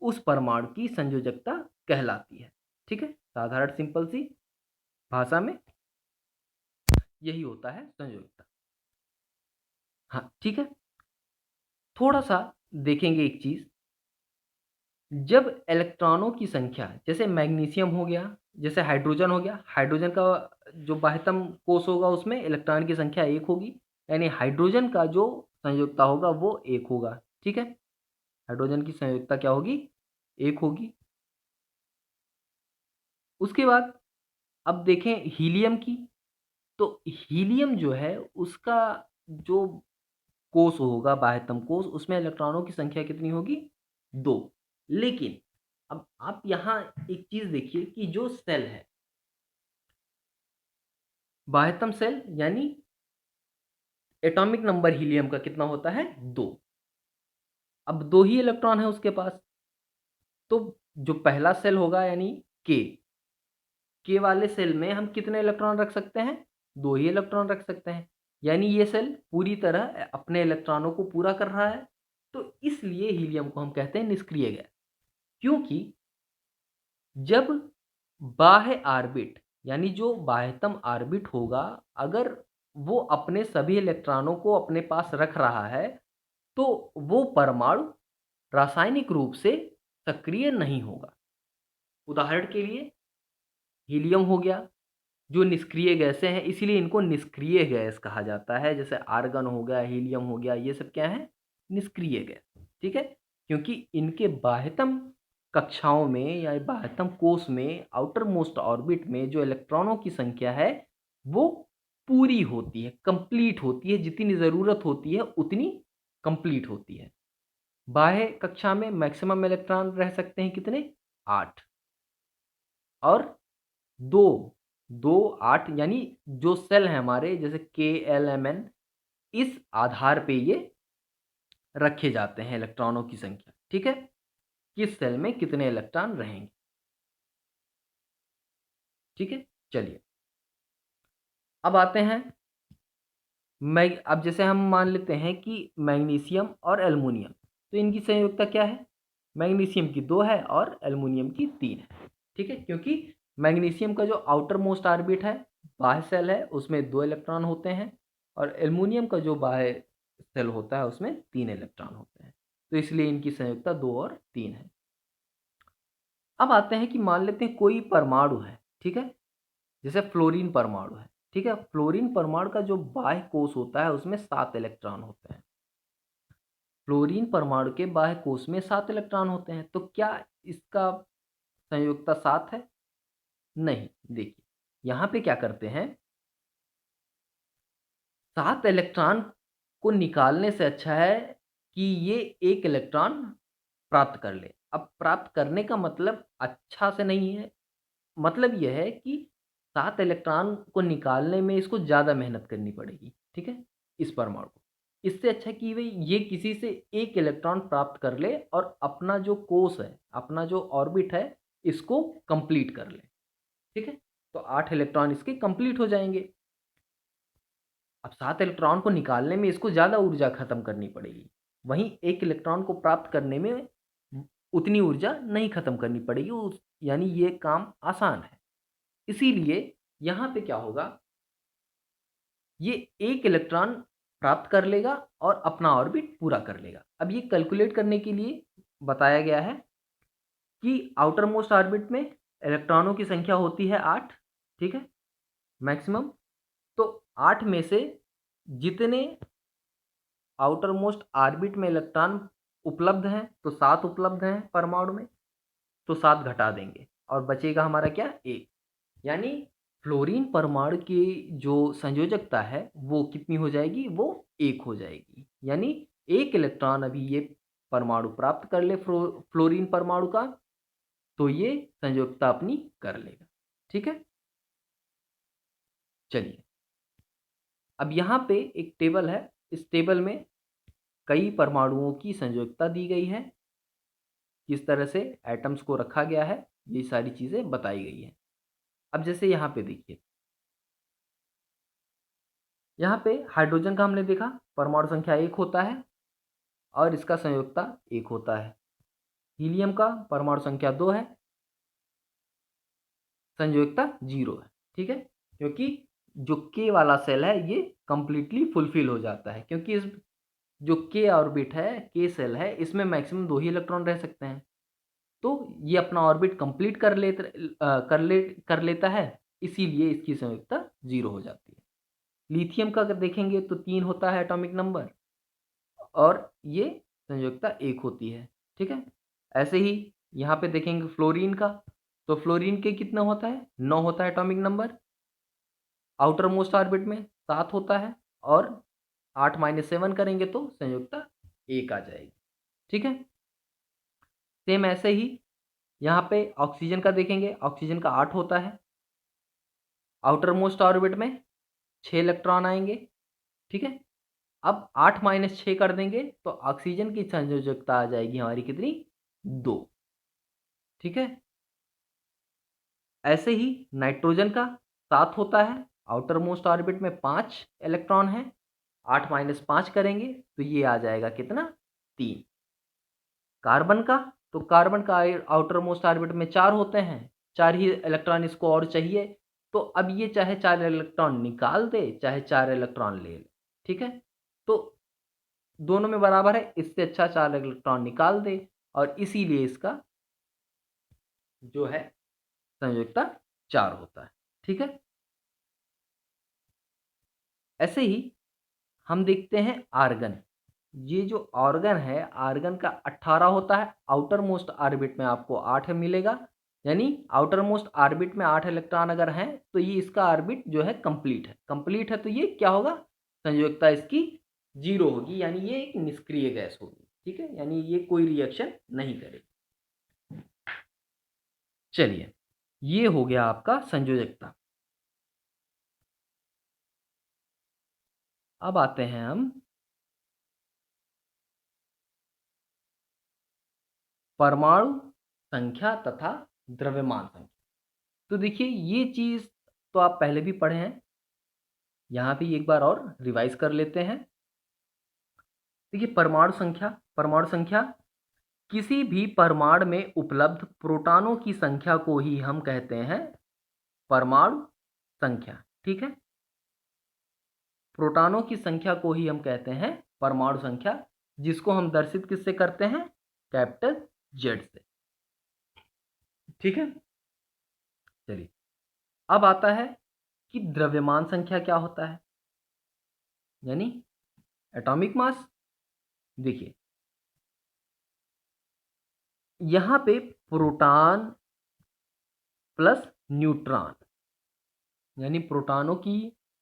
उस परमाणु की संयोजकता कहलाती है, ठीक है। साधारण सिंपल सी भाषा में यही होता है संयोजकता। हाँ ठीक है, थोड़ा सा देखेंगे एक चीज, जब इलेक्ट्रॉनों की संख्या जैसे मैग्नीशियम हो गया, जैसे हाइड्रोजन हो गया, हाइड्रोजन का जो बाह्यतम कोश होगा उसमें इलेक्ट्रॉन की संख्या 1 होगी, यानी हाइड्रोजन का जो संयोजकता होगा वो 1 होगा, ठीक है। हाइड्रोजन की संयोजकता क्या होगी, 1 होगी। उसके बाद अब देखें हीलियम की, तो हीलियम जो है उसका जो कोष होगा बाह्यतम कोष, उसमें इलेक्ट्रॉनों की संख्या कितनी होगी, 2। लेकिन अब आप यहाँ एक चीज देखिए कि जो सेल है बाह्यतम सेल, यानी एटॉमिक नंबर हीलियम का कितना होता है, 2। अब 2 ही इलेक्ट्रॉन है उसके पास, तो जो पहला सेल होगा यानी के के वाले सेल में हम कितने इलेक्ट्रॉन रख सकते हैं, 2 ही इलेक्ट्रॉन रख सकते हैं, यानी ये सेल पूरी तरह अपने इलेक्ट्रॉनों को पूरा कर रहा है। तो इसलिए हीलियम को हम कहते हैं निष्क्रिय गैस, क्योंकि जब बाह्य ऑर्बिट यानी जो बाह्यतम ऑर्बिट होगा, अगर वो अपने सभी इलेक्ट्रॉनों को अपने पास रख रहा है, तो वो परमाणु रासायनिक रूप से सक्रिय नहीं होगा। उदाहरण के लिए हीलियम हो गया, जो निष्क्रिय गैसें हैं, इसीलिए इनको निष्क्रिय गैस कहा जाता है। जैसे आर्गन हो गया, हीलियम हो गया, ये सब क्या है? निष्क्रिय गैस, ठीक है? क्योंकि इनके बाह्यतम कक्षाओं में या बाह्यतम कोश में, आउटर मोस्ट ऑर्बिट में जो इलेक्ट्रॉनों की संख्या है, वो पूरी होती है, कंप्लीट होती है। जितनी ज़रूरत होती है उतनी कंप्लीट होती है। बाह्य कक्षा में मैक्सिमम इलेक्ट्रॉन रह सकते हैं कितने? 8। और 2, 2 8 यानी जो सेल हैं हमारे, जैसे KLMN, इस आधार पे ये रखे जाते हैं इलेक्ट्रॉनों की संख्या, ठीक है? किस सेल में कितने इलेक्ट्रॉन रहेंगे, ठीक है? चलिए, अब आते हैं अब जैसे हम मान लेते हैं कि मैग्नीशियम और एल्युमिनियम, तो इनकी संयोजकता क्या है? मैग्नीशियम की 2 है और एल्युमिनियम की 3 है, ठीक है? क्योंकि मैग्नीशियम का जो आउटर मोस्ट ऑर्बिट है, बाह्य सेल है, उसमें 2 इलेक्ट्रॉन होते हैं, और एल्युमिनियम का जो बाह्य सेल होता है उसमें 3 इलेक्ट्रॉन होते हैं। तो इसलिए इनकी संयोजकता 2 और 3 है। अब आते हैं कि मान लेते हैं कोई परमाणु है, ठीक है? जैसे फ्लोरीन परमाणु है, ठीक है? फ्लोरीन परमाणु का जो बाह्य कोश होता है उसमें 7 इलेक्ट्रॉन होते हैं। फ्लोरीन परमाणु के बाह्य कोश में 7 इलेक्ट्रॉन होते हैं, तो क्या इसका संयोजकता 7 है? नहीं। देखिए, यहाँ पे क्या करते हैं, 7 इलेक्ट्रॉन को निकालने से अच्छा है कि ये 1 इलेक्ट्रॉन प्राप्त कर ले। अब प्राप्त करने का मतलब अच्छा से नहीं है, मतलब यह है कि 7 इलेक्ट्रॉन को निकालने में इसको ज़्यादा मेहनत करनी पड़ेगी, ठीक है? इस परमाणु को। इससे अच्छा कि भई ये किसी से 1 इलेक्ट्रॉन प्राप्त कर ले और अपना जो कोश है, अपना जो ऑर्बिट है, इसको कंप्लीट कर ले, ठीक है? तो 8 इलेक्ट्रॉन इसके कंप्लीट हो जाएँगे। अब 7 इलेक्ट्रॉन को निकालने में इसको ज़्यादा ऊर्जा खत्म करनी पड़ेगी। वहीं 1 इलेक्ट्रॉन को प्राप्त करने में उतनी ऊर्जा नहीं खत्म करनी पड़ेगी, उस यानी ये काम आसान है। इसीलिए यहाँ पे क्या होगा, ये 1 इलेक्ट्रॉन प्राप्त कर लेगा और अपना ऑर्बिट पूरा कर लेगा। अब ये कैलकुलेट करने के लिए बताया गया है कि आउटर मोस्ट ऑर्बिट में इलेक्ट्रॉनों की संख्या होती है 8, ठीक है? मैक्सिमम। तो 8 में से जितने आउटर मोस्ट ऑर्बिट में इलेक्ट्रॉन उपलब्ध हैं, तो 7 उपलब्ध हैं परमाणु में, तो 7 घटा देंगे और बचेगा हमारा क्या? 1। यानी फ्लोरीन परमाणु की जो संयोजकता है वो कितनी हो जाएगी? वो 1 हो जाएगी। यानी 1 इलेक्ट्रॉन अभी ये परमाणु प्राप्त कर ले फ्लोरीन परमाणु का, तो ये संयोजकता अपनी कर लेगा, ठीक है? चलिए, अब यहाँ पे एक टेबल है, इस टेबल में कई परमाणुओं की संयोजकता दी गई है, किस तरह से एटम्स को रखा गया है, ये सारी चीज़ें बताई गई हैं। अब जैसे यहाँ पे देखिए, यहाँ पे हाइड्रोजन का हमने देखा परमाणु संख्या 1 होता है और इसका संयोजकता 1 होता है। हीलियम का परमाणु संख्या 2 है, संयोजकता 0 है, ठीक है? क्योंकि जो K वाला सेल है ये कंप्लीटली फुलफिल हो जाता है, क्योंकि इस जो K ऑर्बिट है, K सेल है, इसमें मैक्सिमम 2 ही इलेक्ट्रॉन रह सकते हैं। तो ये अपना ऑर्बिट कंप्लीट कर लेता है, इसीलिए इसकी संयोजकता 0 हो जाती है। लिथियम का अगर देखेंगे तो 3 होता है एटॉमिक नंबर और ये संयोजकता 1 होती है, ठीक है? ऐसे ही यहाँ पे देखेंगे फ्लोरीन का, तो फ्लोरीन के कितना होता है? 9 होता है atomic number, outer most orbit में 7 होता है और 8 - 7 करेंगे तो संयोजकता 1 आ जाएगी, ठीक है? सेम ऐसे ही यहाँ पे ऑक्सीजन का देखेंगे, ऑक्सीजन का 8 होता है, आउटर मोस्ट ऑर्बिट में 6 इलेक्ट्रॉन आएँगे, ठीक है? अब 8 - 6 कर देंगे तो ऑक्सीजन की संयोजकता आ जाएगी हमारी कितनी? 2, ठीक है? ऐसे ही नाइट्रोजन का 7 होता है, आउटर मोस्ट ऑर्बिट में 5 इलेक्ट्रॉन हैं, 8 - 5 करेंगे तो ये आ जाएगा कितना? 3। कार्बन का, तो कार्बन का आउटर मोस्ट ऑर्बिट में 4 होते हैं, 4 ही इलेक्ट्रॉन इसको और चाहिए, तो अब ये चाहे 4 इलेक्ट्रॉन निकाल दे, चाहे 4 इलेक्ट्रॉन ले ले, ठीक है? तो दोनों में बराबर है, इससे अच्छा 4 इलेक्ट्रॉन निकाल दे और इसीलिए इसका जो है संयोजकता 4 होता है, ठीक है? ऐसे ही हम देखते हैं आर्गन। ये जो ऑर्गन है, आर्गन का 18 होता है, आउटर मोस्ट ऑर्बिट में आपको 8 मिलेगा, यानी आउटर मोस्ट ऑर्बिट में 8 इलेक्ट्रॉन अगर हैं तो ये इसका ऑर्बिट जो है कंप्लीट है। कंप्लीट है तो ये क्या होगा, संयोजकता इसकी 0 होगी, यानी ये एक निष्क्रिय गैस होगी, ठीक है, यानी ये कोई रिएक्शन नहीं करेगी। चलिए, ये हो गया आपका संयोजकता। अब आते हैं हम परमाणु संख्या तथा द्रव्यमान संख्या। तो देखिए, ये चीज़ तो आप पहले भी पढ़े हैं, यहाँ पे एक बार और रिवाइज कर लेते हैं। देखिए, परमाणु संख्या किसी भी परमाणु में उपलब्ध प्रोटॉनों की संख्या को ही हम कहते हैं परमाणु संख्या, ठीक है? प्रोटॉनों की संख्या को ही हम कहते हैं परमाणु संख्या, जिसको हम दर्शित किससे करते हैं, कैपिटल जेड से, ठीक है? चलिए, अब आता है कि द्रव्यमान संख्या क्या होता है, यानी एटॉमिक मास। देखिए, यहाँ पे प्रोटॉन प्लस न्यूट्रॉन, यानी प्रोटॉनों की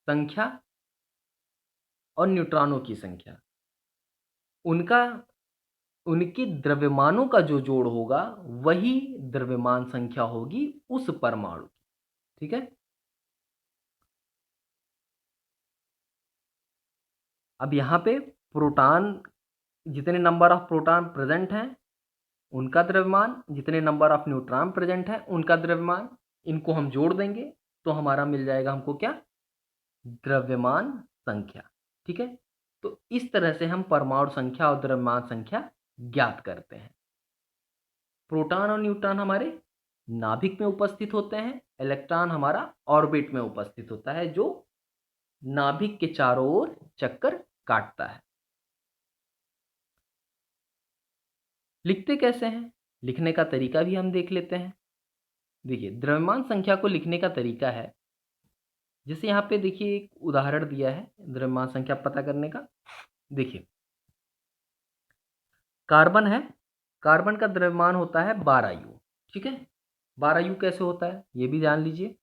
संख्या और न्यूट्रॉनों की संख्या, उनका उनके द्रव्यमानों का जो जोड़ होगा वही द्रव्यमान संख्या होगी उस परमाणु की, ठीक है? अब यहाँ पे प्रोटॉन, जितने नंबर ऑफ प्रोटॉन प्रेजेंट हैं उनका द्रव्यमान, जितने नंबर ऑफ न्यूट्रॉन प्रेजेंट हैं उनका द्रव्यमान, इनको हम जोड़ देंगे तो हमारा मिल जाएगा हमको क्या, द्रव्यमान संख्या, ठीक है? तो इस तरह से हम परमाणु संख्या और द्रव्यमान संख्या ज्ञात करते हैं। प्रोटॉन और न्यूट्रॉन हमारे नाभिक में उपस्थित होते हैं, इलेक्ट्रॉन हमारा ऑर्बिट में उपस्थित होता है, जो नाभिक के चारों ओर चक्कर काटता है। लिखते कैसे हैं, लिखने का तरीका भी हम देख लेते हैं। देखिए, द्रव्यमान संख्या को लिखने का तरीका है, जैसे यहाँ पे देखिए एक उदाहरण दिया है द्रव्यमान संख्या पता करने का। देखिए, कार्बन है, कार्बन का द्रव्यमान होता है 12U, ठीक है? 12U कैसे होता है ये भी जान लीजिए।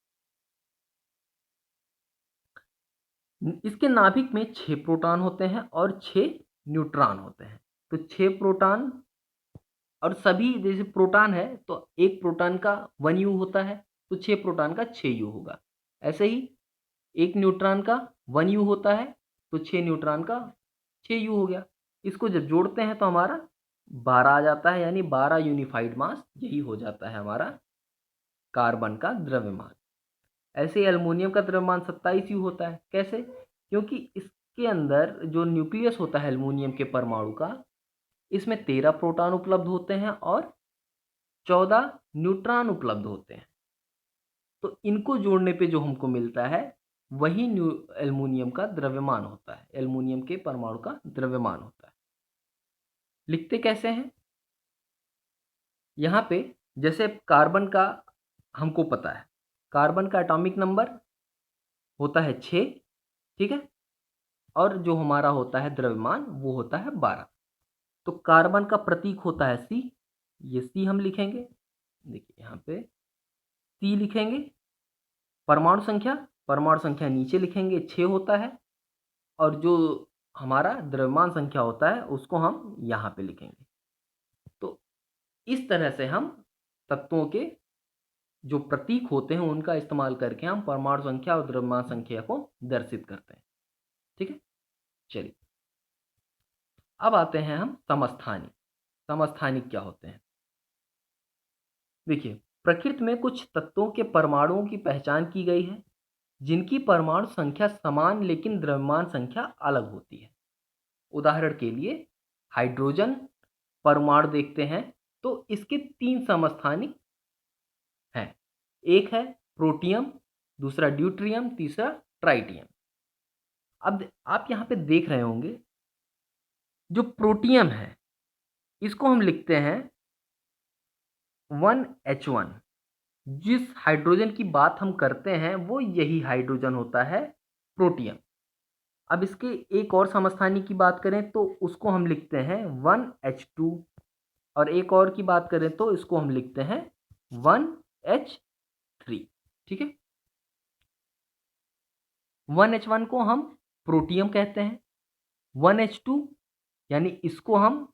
इसके नाभिक में 6 प्रोटॉन होते हैं और 6 न्यूट्रॉन होते हैं। तो 6 प्रोटॉन, और सभी जैसे प्रोटॉन है तो एक प्रोटॉन का 1U होता है, तो 6 प्रोटॉन का 6U होगा। ऐसे ही एक न्यूट्रॉन का 1U होता है, तो 6 न्यूट्रॉन का 6U हो गया। इसको जब जोड़ते हैं तो हमारा 12 आ जाता है, यानी 12 यूनिफाइड मास, यही हो जाता है हमारा कार्बन का द्रव्यमान। ऐसे ही एल्युमिनियम का द्रव्यमान 27U होता है। कैसे? क्योंकि इसके अंदर जो न्यूक्लियस होता है एल्युमिनियम के परमाणु का, इसमें 13 प्रोटॉन उपलब्ध होते हैं और 14 न्यूट्रॉन उपलब्ध होते हैं। तो इनको जोड़ने पे जो हमको मिलता है वही एल्युमिनियम का द्रव्यमान होता है, एल्युमिनियम के परमाणु का द्रव्यमान होता है। लिखते कैसे हैं, यहाँ पे जैसे कार्बन का हमको पता है, कार्बन का एटॉमिक नंबर होता है 6, ठीक है? और जो हमारा होता है द्रव्यमान वो होता है 12। तो कार्बन का प्रतीक होता है C, ये C हम लिखेंगे। देखिए यहाँ पे C लिखेंगे। परमाणु संख्या नीचे लिखेंगे, 6 होता है, और जो हमारा द्रव्यमान संख्या होता है उसको हम यहाँ पे लिखेंगे। तो इस तरह से हम तत्वों के जो प्रतीक होते हैं उनका इस्तेमाल करके हम परमाणु संख्या और द्रव्यमान संख्या को दर्शित करते हैं, ठीक है? चलिए, अब आते हैं हम समस्थानिक। समस्थानिक क्या होते हैं? देखिए, प्रकृति में कुछ तत्वों के परमाणुओं की पहचान की गई है जिनकी परमाणु संख्या समान लेकिन द्रव्यमान संख्या अलग होती है। उदाहरण के लिए हाइड्रोजन परमाणु देखते हैं तो इसके 3 समस्थानिक हैं। एक है प्रोटियम, दूसरा ड्यूट्रियम, तीसरा ट्राइटियम। अब आप यहाँ पे देख रहे होंगे जो प्रोटियम है इसको हम लिखते हैं 1H1। जिस हाइड्रोजन की बात हम करते हैं वो यही हाइड्रोजन होता है प्रोटियम। अब इसके एक और समस्थानी की बात करें तो उसको हम लिखते हैं 1H2 और एक और की बात करें तो इसको हम लिखते हैं 1H3। ठीक है, 1H1 को हम प्रोटियम कहते हैं, 1H2 यानी इसको हम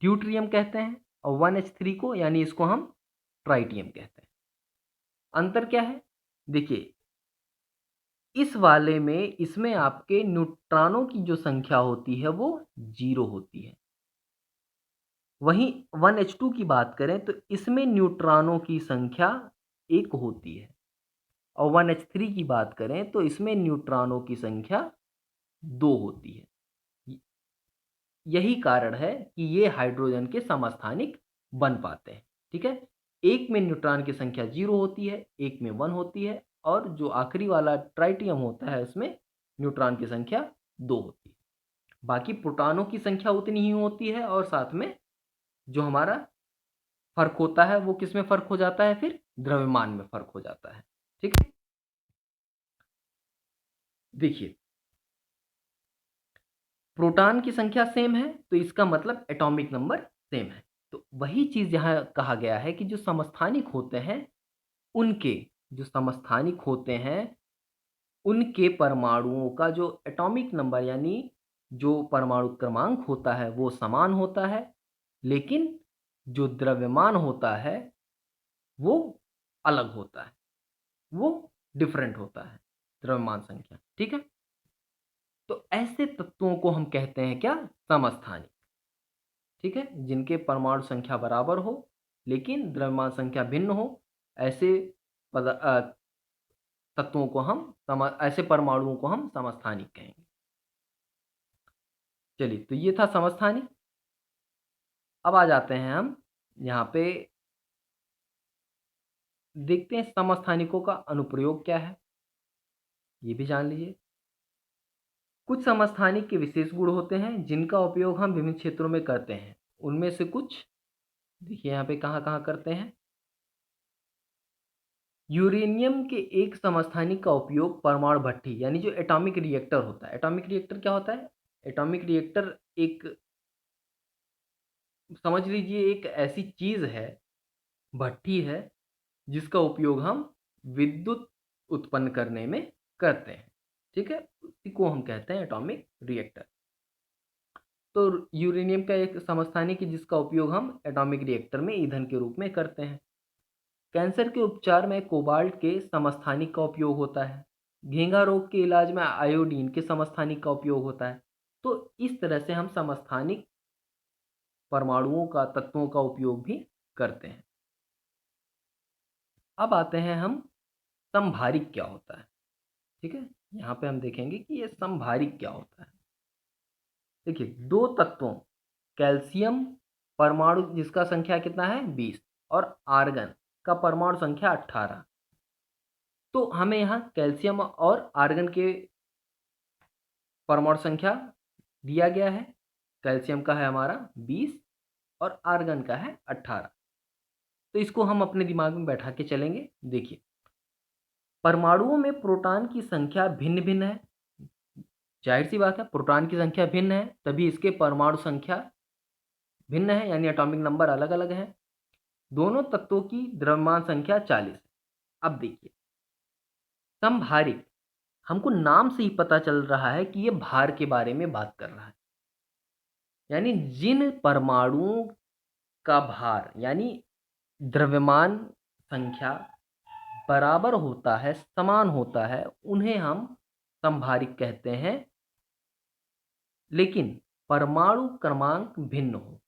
ड्यूट्रियम कहते हैं और 1H3 को यानी इसको हम ट्राइटियम कहते हैं। अंतर क्या है देखिए, इस वाले में इसमें आपके न्यूट्रॉनों की जो संख्या होती है वो 0 होती है। वहीं 1H2 की बात करें तो इसमें न्यूट्रॉनों की संख्या 1 होती है और 1H3 की बात करें तो इसमें न्यूट्रॉनों की संख्या 2 होती है। यही कारण है कि ये हाइड्रोजन के समस्थानिक बन पाते हैं। ठीक है, एक में न्यूट्रॉन की संख्या 0 होती है, एक में 1 होती है और जो आखिरी वाला ट्राइटियम होता है उसमें न्यूट्रॉन की संख्या 2 होती है। बाकी प्रोटॉनों की संख्या उतनी ही होती है और साथ में जो हमारा फर्क होता है वो किस में फर्क हो जाता है, फिर द्रव्यमान में फर्क हो जाता है। ठीक है, देखिए प्रोटॉन की संख्या सेम है तो इसका मतलब एटॉमिक नंबर सेम है। तो वही चीज यहाँ कहा गया है कि जो समस्थानिक होते हैं उनके जो समस्थानिक होते हैं उनके परमाणुओं का जो एटॉमिक नंबर यानी जो परमाणु क्रमांक होता है वो समान होता है, लेकिन जो द्रव्यमान होता है वो अलग होता है, वो डिफरेंट होता है द्रव्यमान संख्या। ठीक है, तो ऐसे तत्वों को हम कहते हैं क्या, समस्थानिक। ठीक है, जिनके परमाणु संख्या बराबर हो लेकिन द्रव्यमान संख्या भिन्न हो, ऐसे तत्वों को हम ऐसे परमाणुओं को हम समस्थानिक कहेंगे। चलिए, तो ये था समस्थानिक। अब आ जाते हैं हम यहाँ पे देखते हैं समस्थानिकों का अनुप्रयोग क्या है, ये भी जान लीजिए। कुछ समस्थानिक के विशेष गुण होते हैं जिनका उपयोग हम विभिन्न क्षेत्रों में करते हैं। उनमें से कुछ देखिए यहाँ पे कहाँ कहाँ करते हैं। यूरेनियम के एक समस्थानिक का उपयोग परमाणु भट्ठी यानी जो एटॉमिक रिएक्टर होता है। एटॉमिक रिएक्टर क्या होता है, एटॉमिक रिएक्टर एक समझ लीजिए एक ऐसी चीज है, भट्ठी है, जिसका उपयोग हम विद्युत उत्पन्न करने में करते हैं। ठीक है, उसी को हम कहते हैं एटॉमिक रिएक्टर। तो यूरेनियम का एक समस्थानिक है जिसका उपयोग हम एटॉमिक रिएक्टर में ईंधन के रूप में करते हैं। कैंसर के उपचार में कोबाल्ट के समस्थानिक का उपयोग होता है। घेंघा रोग के इलाज में आयोडीन के समस्थानिक का उपयोग होता है। तो इस तरह से हम समस्थानिक परमाणुओं का, तत्वों का उपयोग भी करते हैं। अब आते हैं हम समभारिक क्या होता है। ठीक है, यहाँ पे हम देखेंगे कि ये समभारिक क्या होता है। देखिए, दो तत्वों कैल्शियम परमाणु जिसका संख्या कितना है 20 और आर्गन का परमाणु संख्या 18। तो हमें यहाँ कैल्शियम और आर्गन के परमाणु संख्या दिया गया है। कैल्शियम का है हमारा 20 और आर्गन का है 18। तो इसको हम अपने दिमाग में बैठा के चलेंगे। देखिए, परमाणुओं में प्रोटॉन की संख्या भिन्न भिन्न है। जाहिर सी बात है, प्रोटॉन की संख्या भिन्न है तभी इसके परमाणु संख्या भिन्न है यानी एटॉमिक नंबर अलग अलग है। दोनों तत्वों की द्रव्यमान संख्या 40 है। अब देखिए, समभारिक हमको नाम से ही पता चल रहा है कि ये भार के बारे में बात कर रहा है। यानी जिन परमाणुओं का भार यानी द्रव्यमान संख्या बराबर होता है, समान होता है, उन्हें हम समभारिक कहते हैं। लेकिन परमाणु क्रमांक भिन्न हो,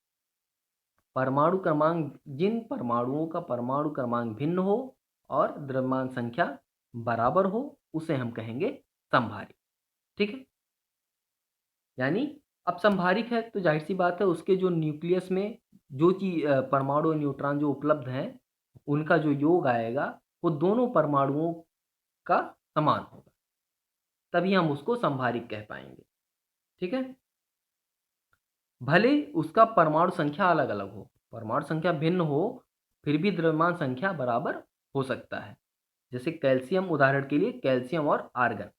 परमाणु क्रमांक जिन परमाणुओं का परमाणु क्रमांक भिन्न हो और द्रव्यमान संख्या बराबर हो उसे हम कहेंगे समभारिक। ठीक है, यानी अब समभारिक है तो जाहिर सी बात है उसके जो न्यूक्लियस में जो चीज परमाणु और न्यूट्रॉन जो उपलब्ध हैं उनका जो योग आएगा वो दोनों परमाणुओं का समान होगा, तभी हम उसको संभारिक कह पाएंगे। ठीक है, भले उसका परमाणु संख्या अलग अलग हो, परमाणु संख्या भिन्न हो, फिर भी द्रव्यमान संख्या बराबर हो सकता है। जैसे कैल्शियम, उदाहरण के लिए कैल्शियम और आर्गन।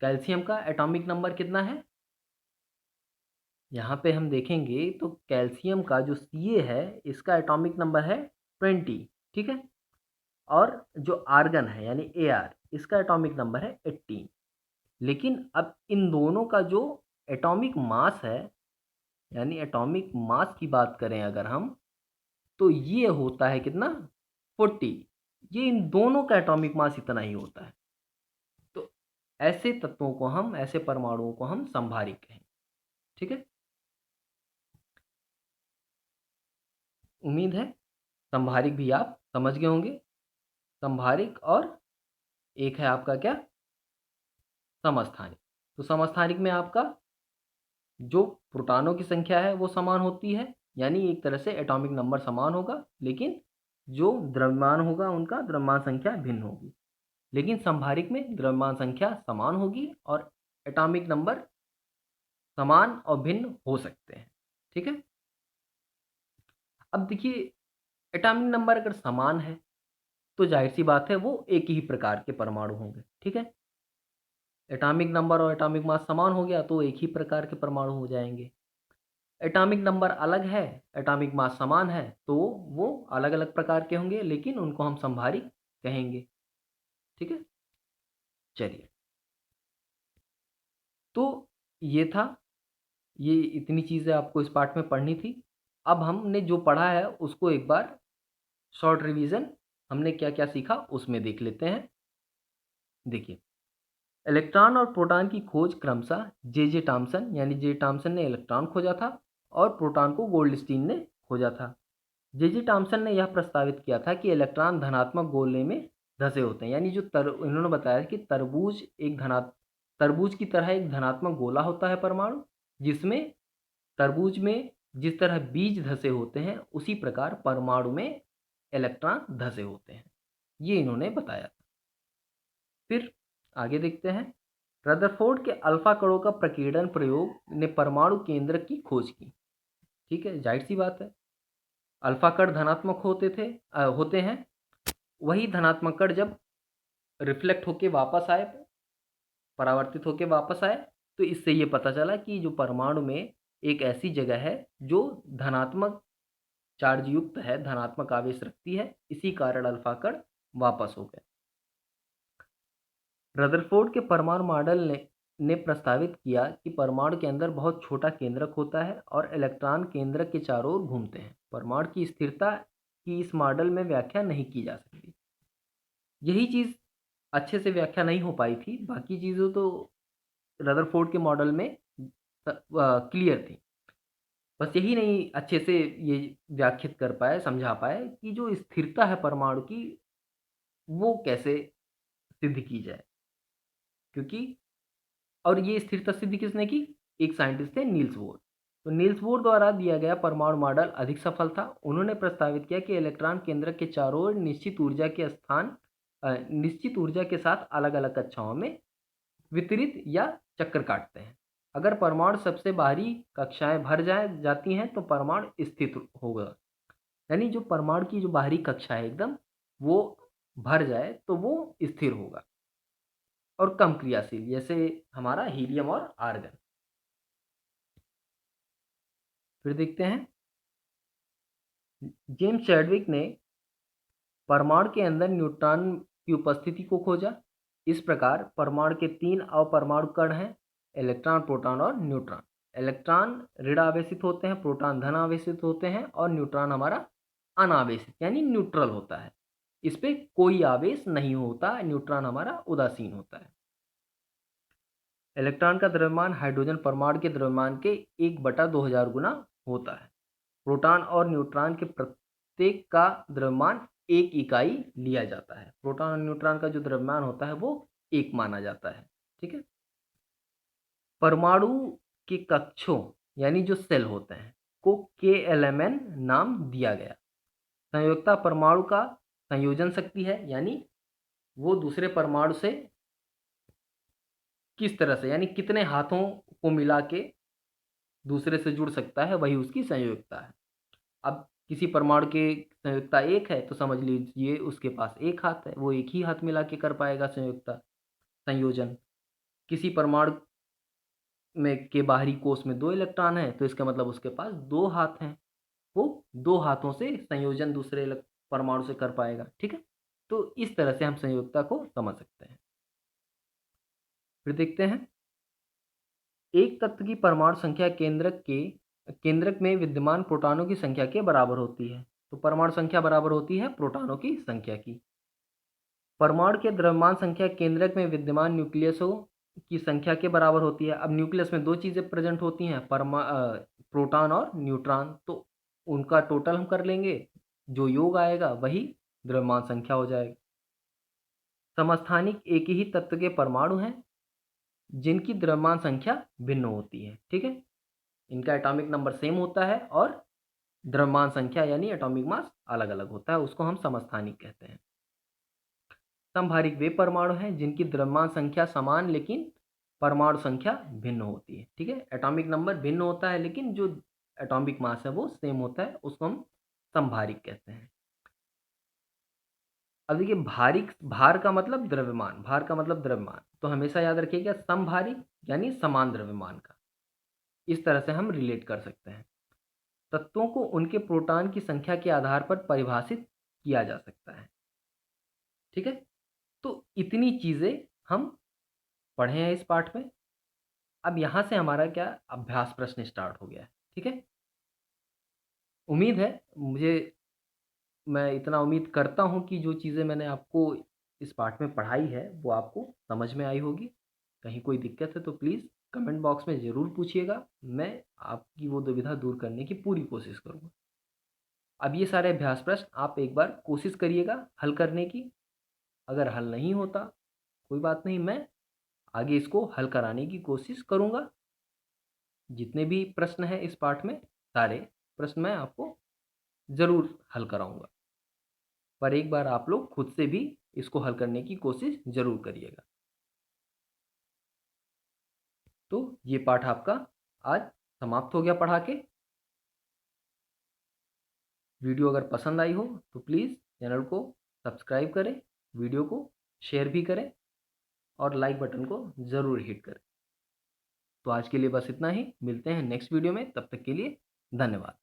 कैल्शियम का एटॉमिक नंबर कितना है, यहाँ पे हम देखेंगे तो कैल्शियम का जो Ca है इसका एटॉमिक नंबर है 20। ठीक है, और जो आर्गन है यानी Ar, इसका एटॉमिक नंबर है 18। लेकिन अब इन दोनों का जो एटॉमिक मास है, यानी एटॉमिक मास की बात करें अगर हम, तो ये होता है कितना, 40। ये इन दोनों का एटॉमिक मास इतना ही होता है। तो ऐसे तत्वों को हम, ऐसे परमाणुओं को हम संभारिक कहें। ठीक है, उम्मीद है संभारिक भी आप समझ गए होंगे। संभारिक और एक है आपका क्या, समस्थानिक। तो समस्थानिक में आपका जो प्रोटॉनों की संख्या है वो समान होती है, यानी एक तरह से एटॉमिक नंबर समान होगा, लेकिन जो द्रव्यमान होगा उनका द्रव्यमान संख्या भिन्न होगी। लेकिन संभारिक में द्रव्यमान संख्या समान होगी और एटॉमिक नंबर समान और भिन्न हो सकते हैं। ठीक है, अब देखिए, एटॉमिक नंबर अगर समान है तो जाहिर सी बात है वो एक ही प्रकार के परमाणु होंगे। ठीक है, एटॉमिक नंबर और एटॉमिक मास समान हो गया तो एक ही प्रकार के परमाणु हो जाएंगे। एटॉमिक नंबर अलग है, एटॉमिक मास समान है, तो वो अलग अलग प्रकार के होंगे, लेकिन उनको हम संभारिक कहेंगे। ठीक है, चलिए, तो ये था, ये इतनी चीज़ें आपको इस पार्ट में पढ़नी थी। अब हमने जो पढ़ा है उसको एक बार शॉर्ट रिवीजन, हमने क्या क्या सीखा उसमें देख लेते हैं। देखिए, इलेक्ट्रॉन और प्रोटॉन की खोज क्रमशः जे टॉमसन, यानी जे टॉमसन ने इलेक्ट्रॉन खोजा था और प्रोटॉन को गोल्डस्टीन ने खोजा था। जे टॉमसन ने यह प्रस्तावित किया था कि इलेक्ट्रॉन धनात्मक गोले में धंसे होते हैं, यानी जो इन्होंने बताया कि तरबूज की तरह एक धनात्मक गोला होता है परमाणु, जिसमें तरबूज में जिस तरह बीज धंसे होते हैं उसी प्रकार परमाणु में इलेक्ट्रॉन धंसे होते हैं, ये इन्होंने बताया था। फिर आगे देखते हैं, रदरफोर्ड के अल्फा कणों का प्रकीर्णन प्रयोग ने परमाणु केंद्रक की खोज की। ठीक है, जाहिर सी बात है, अल्फा कण धनात्मक होते हैं, वही धनात्मक कण जब रिफ्लेक्ट होके वापस आए, परावर्तित होके वापस आए, तो इससे ये पता चला कि जो परमाणु में एक ऐसी जगह है जो धनात्मक चार्ज युक्त है, धनात्मक आवेश रखती है, इसी कारण अल्फा कण वापस हो गए। रदरफोर्ड के परमाणु मॉडल ने प्रस्तावित किया कि परमाणु के अंदर बहुत छोटा केंद्रक होता है और इलेक्ट्रॉन केंद्रक के चारों ओर घूमते हैं। परमाणु की स्थिरता की इस मॉडल में व्याख्या नहीं की जा सकती। यही चीज़ अच्छे से व्याख्या नहीं हो पाई थी, बाकी चीज़ें तो रदरफोर्ड के मॉडल में क्लियर थी। बस यही नहीं अच्छे से ये व्याख्यात कर पाए, समझा पाए कि जो स्थिरता है परमाणु की वो कैसे सिद्ध की जाए। क्योंकि और ये स्थिरता सिद्ध किसने की, एक साइंटिस्ट थे नील्स बोर। तो नील्स बोर द्वारा दिया गया परमाणु मॉडल अधिक सफल था। उन्होंने प्रस्तावित किया कि इलेक्ट्रॉन केंद्रक के चारों ओर निश्चित ऊर्जा के साथ अलग अलग कक्षाओं में वितरित या चक्कर काटते हैं। अगर परमाणु सबसे बाहरी कक्षाएं भर जाती हैं तो परमाणु स्थित होगा, यानी जो परमाणु की जो बाहरी कक्षा है एकदम वो भर जाए तो वो स्थिर होगा और कम क्रियाशील, जैसे हमारा हीलियम और आर्गन। फिर देखते हैं, जेम्स चैडविक ने परमाणु के अंदर न्यूट्रॉन की उपस्थिति को खोजा। इस प्रकार परमाणु के 3 अपरमाणु कण हैं, इलेक्ट्रॉन, प्रोटॉन और न्यूट्रॉन। इलेक्ट्रॉन ऋण आवेशित होते हैं, प्रोटॉन धन आवेशित होते हैं और न्यूट्रॉन हमारा अनावेशित यानी न्यूट्रल होता है। इस पे कोई आवेश नहीं होता, न्यूट्रॉन हमारा उदासीन होता है। इलेक्ट्रॉन का द्रव्यमान हाइड्रोजन परमाणु के द्रव्यमान के 1/2000 गुना होता है। प्रोटॉन और न्यूट्रॉन के प्रत्येक का द्रव्यमान 1 इकाई लिया जाता है। प्रोटॉन और न्यूट्रॉन का जो द्रव्यमान होता है वो 1 माना जाता है। ठीक है, परमाणु के कक्षों यानी जो सेल होते हैं को KLMN नाम दिया गया। संयोजकता परमाणु का संयोजन शक्ति है, यानी वो दूसरे परमाणु से किस तरह से, यानी कितने हाथों को मिला के दूसरे से जुड़ सकता है, वही उसकी संयोजकता है। अब किसी परमाणु की संयोजकता 1 है, तो समझ लीजिए उसके पास 1 हाथ है, वो एक ही हाथ मिला के कर पाएगा संयोजकता संयोजन। किसी परमाणु में के बाहरी कोश में 2 इलेक्ट्रॉन हैं, तो इसका मतलब उसके पास 2 हाथ हैं। वो 2 हाथों से संयोजन दूसरे परमाणु से कर पाएगा, ठीक है? तो इस तरह से हम संयोजकता को समझ सकते हैं। फिर देखते हैं, एक तत्व की परमाणु संख्या केंद्रक में विद्यमान प्रोटॉनों की संख्या के बराबर होती है। तो परमाणु संख्या बराबर होती है प्रोटॉनों की संख्या की। परमाणु के द्रव्यमान संख्या केंद्रक में विद्यमान न्यूक्लियसों की संख्या के बराबर होती है। अब न्यूक्लियस में 2 चीज़ें प्रेजेंट होती हैं, प्रोटॉन और न्यूट्रॉन, तो उनका टोटल हम कर लेंगे, जो योग आएगा वही द्रव्यमान संख्या हो जाएगा। समस्थानिक एक ही तत्व के परमाणु हैं जिनकी द्रव्यमान संख्या भिन्न होती है, ठीक है? इनका एटॉमिक नंबर सेम होता है और द्रव्यमान संख्या यानी एटॉमिक मास अलग अलग होता है, उसको हम समस्थानिक कहते हैं। समभारिक वे परमाणु हैं जिनकी द्रव्यमान संख्या समान लेकिन परमाणु संख्या भिन्न होती है, ठीक है? एटॉमिक नंबर भिन्न होता है लेकिन जो एटॉमिक मास है वो सेम होता है, उसको हम समभारिक कहते हैं। अब देखिए, भार का मतलब द्रव्यमान, भार का मतलब द्रव्यमान, तो हमेशा याद रखिएगा समभारिक यानी समान द्रव्यमान का। इस तरह से हम रिलेट कर सकते हैं। तत्वों को उनके प्रोटॉन की संख्या के आधार पर परिभाषित किया जा सकता है, ठीक है? तो इतनी चीज़ें हम पढ़े हैं इस पाठ में। अब यहाँ से हमारा क्या अभ्यास प्रश्न स्टार्ट हो गया है, ठीक है? उम्मीद है मुझे मैं इतना उम्मीद करता हूँ कि जो चीज़ें मैंने आपको इस पाठ में पढ़ाई है वो आपको समझ में आई होगी। कहीं कोई दिक्कत है तो प्लीज़ कमेंट बॉक्स में ज़रूर पूछिएगा, मैं आपकी वो दुविधा दूर करने की पूरी कोशिश करूँगा। अब ये सारे अभ्यास प्रश्न आप एक बार कोशिश करिएगा हल करने की। अगर हल नहीं होता, कोई बात नहीं, मैं आगे इसको हल कराने की कोशिश करूँगा। जितने भी प्रश्न हैं इस पाठ में, सारे प्रश्न मैं आपको ज़रूर हल कराऊँगा। पर एक बार आप लोग खुद से भी इसको हल करने की कोशिश ज़रूर करिएगा। तो ये पाठ आपका आज समाप्त हो गया पढ़ा के। वीडियो अगर पसंद आई हो तो प्लीज़ चैनल को सब्सक्राइब करें, वीडियो को शेयर भी करें और लाइक बटन को ज़रूर हिट करें। तो आज के लिए बस इतना ही, मिलते हैं नेक्स्ट वीडियो में, तब तक के लिए धन्यवाद।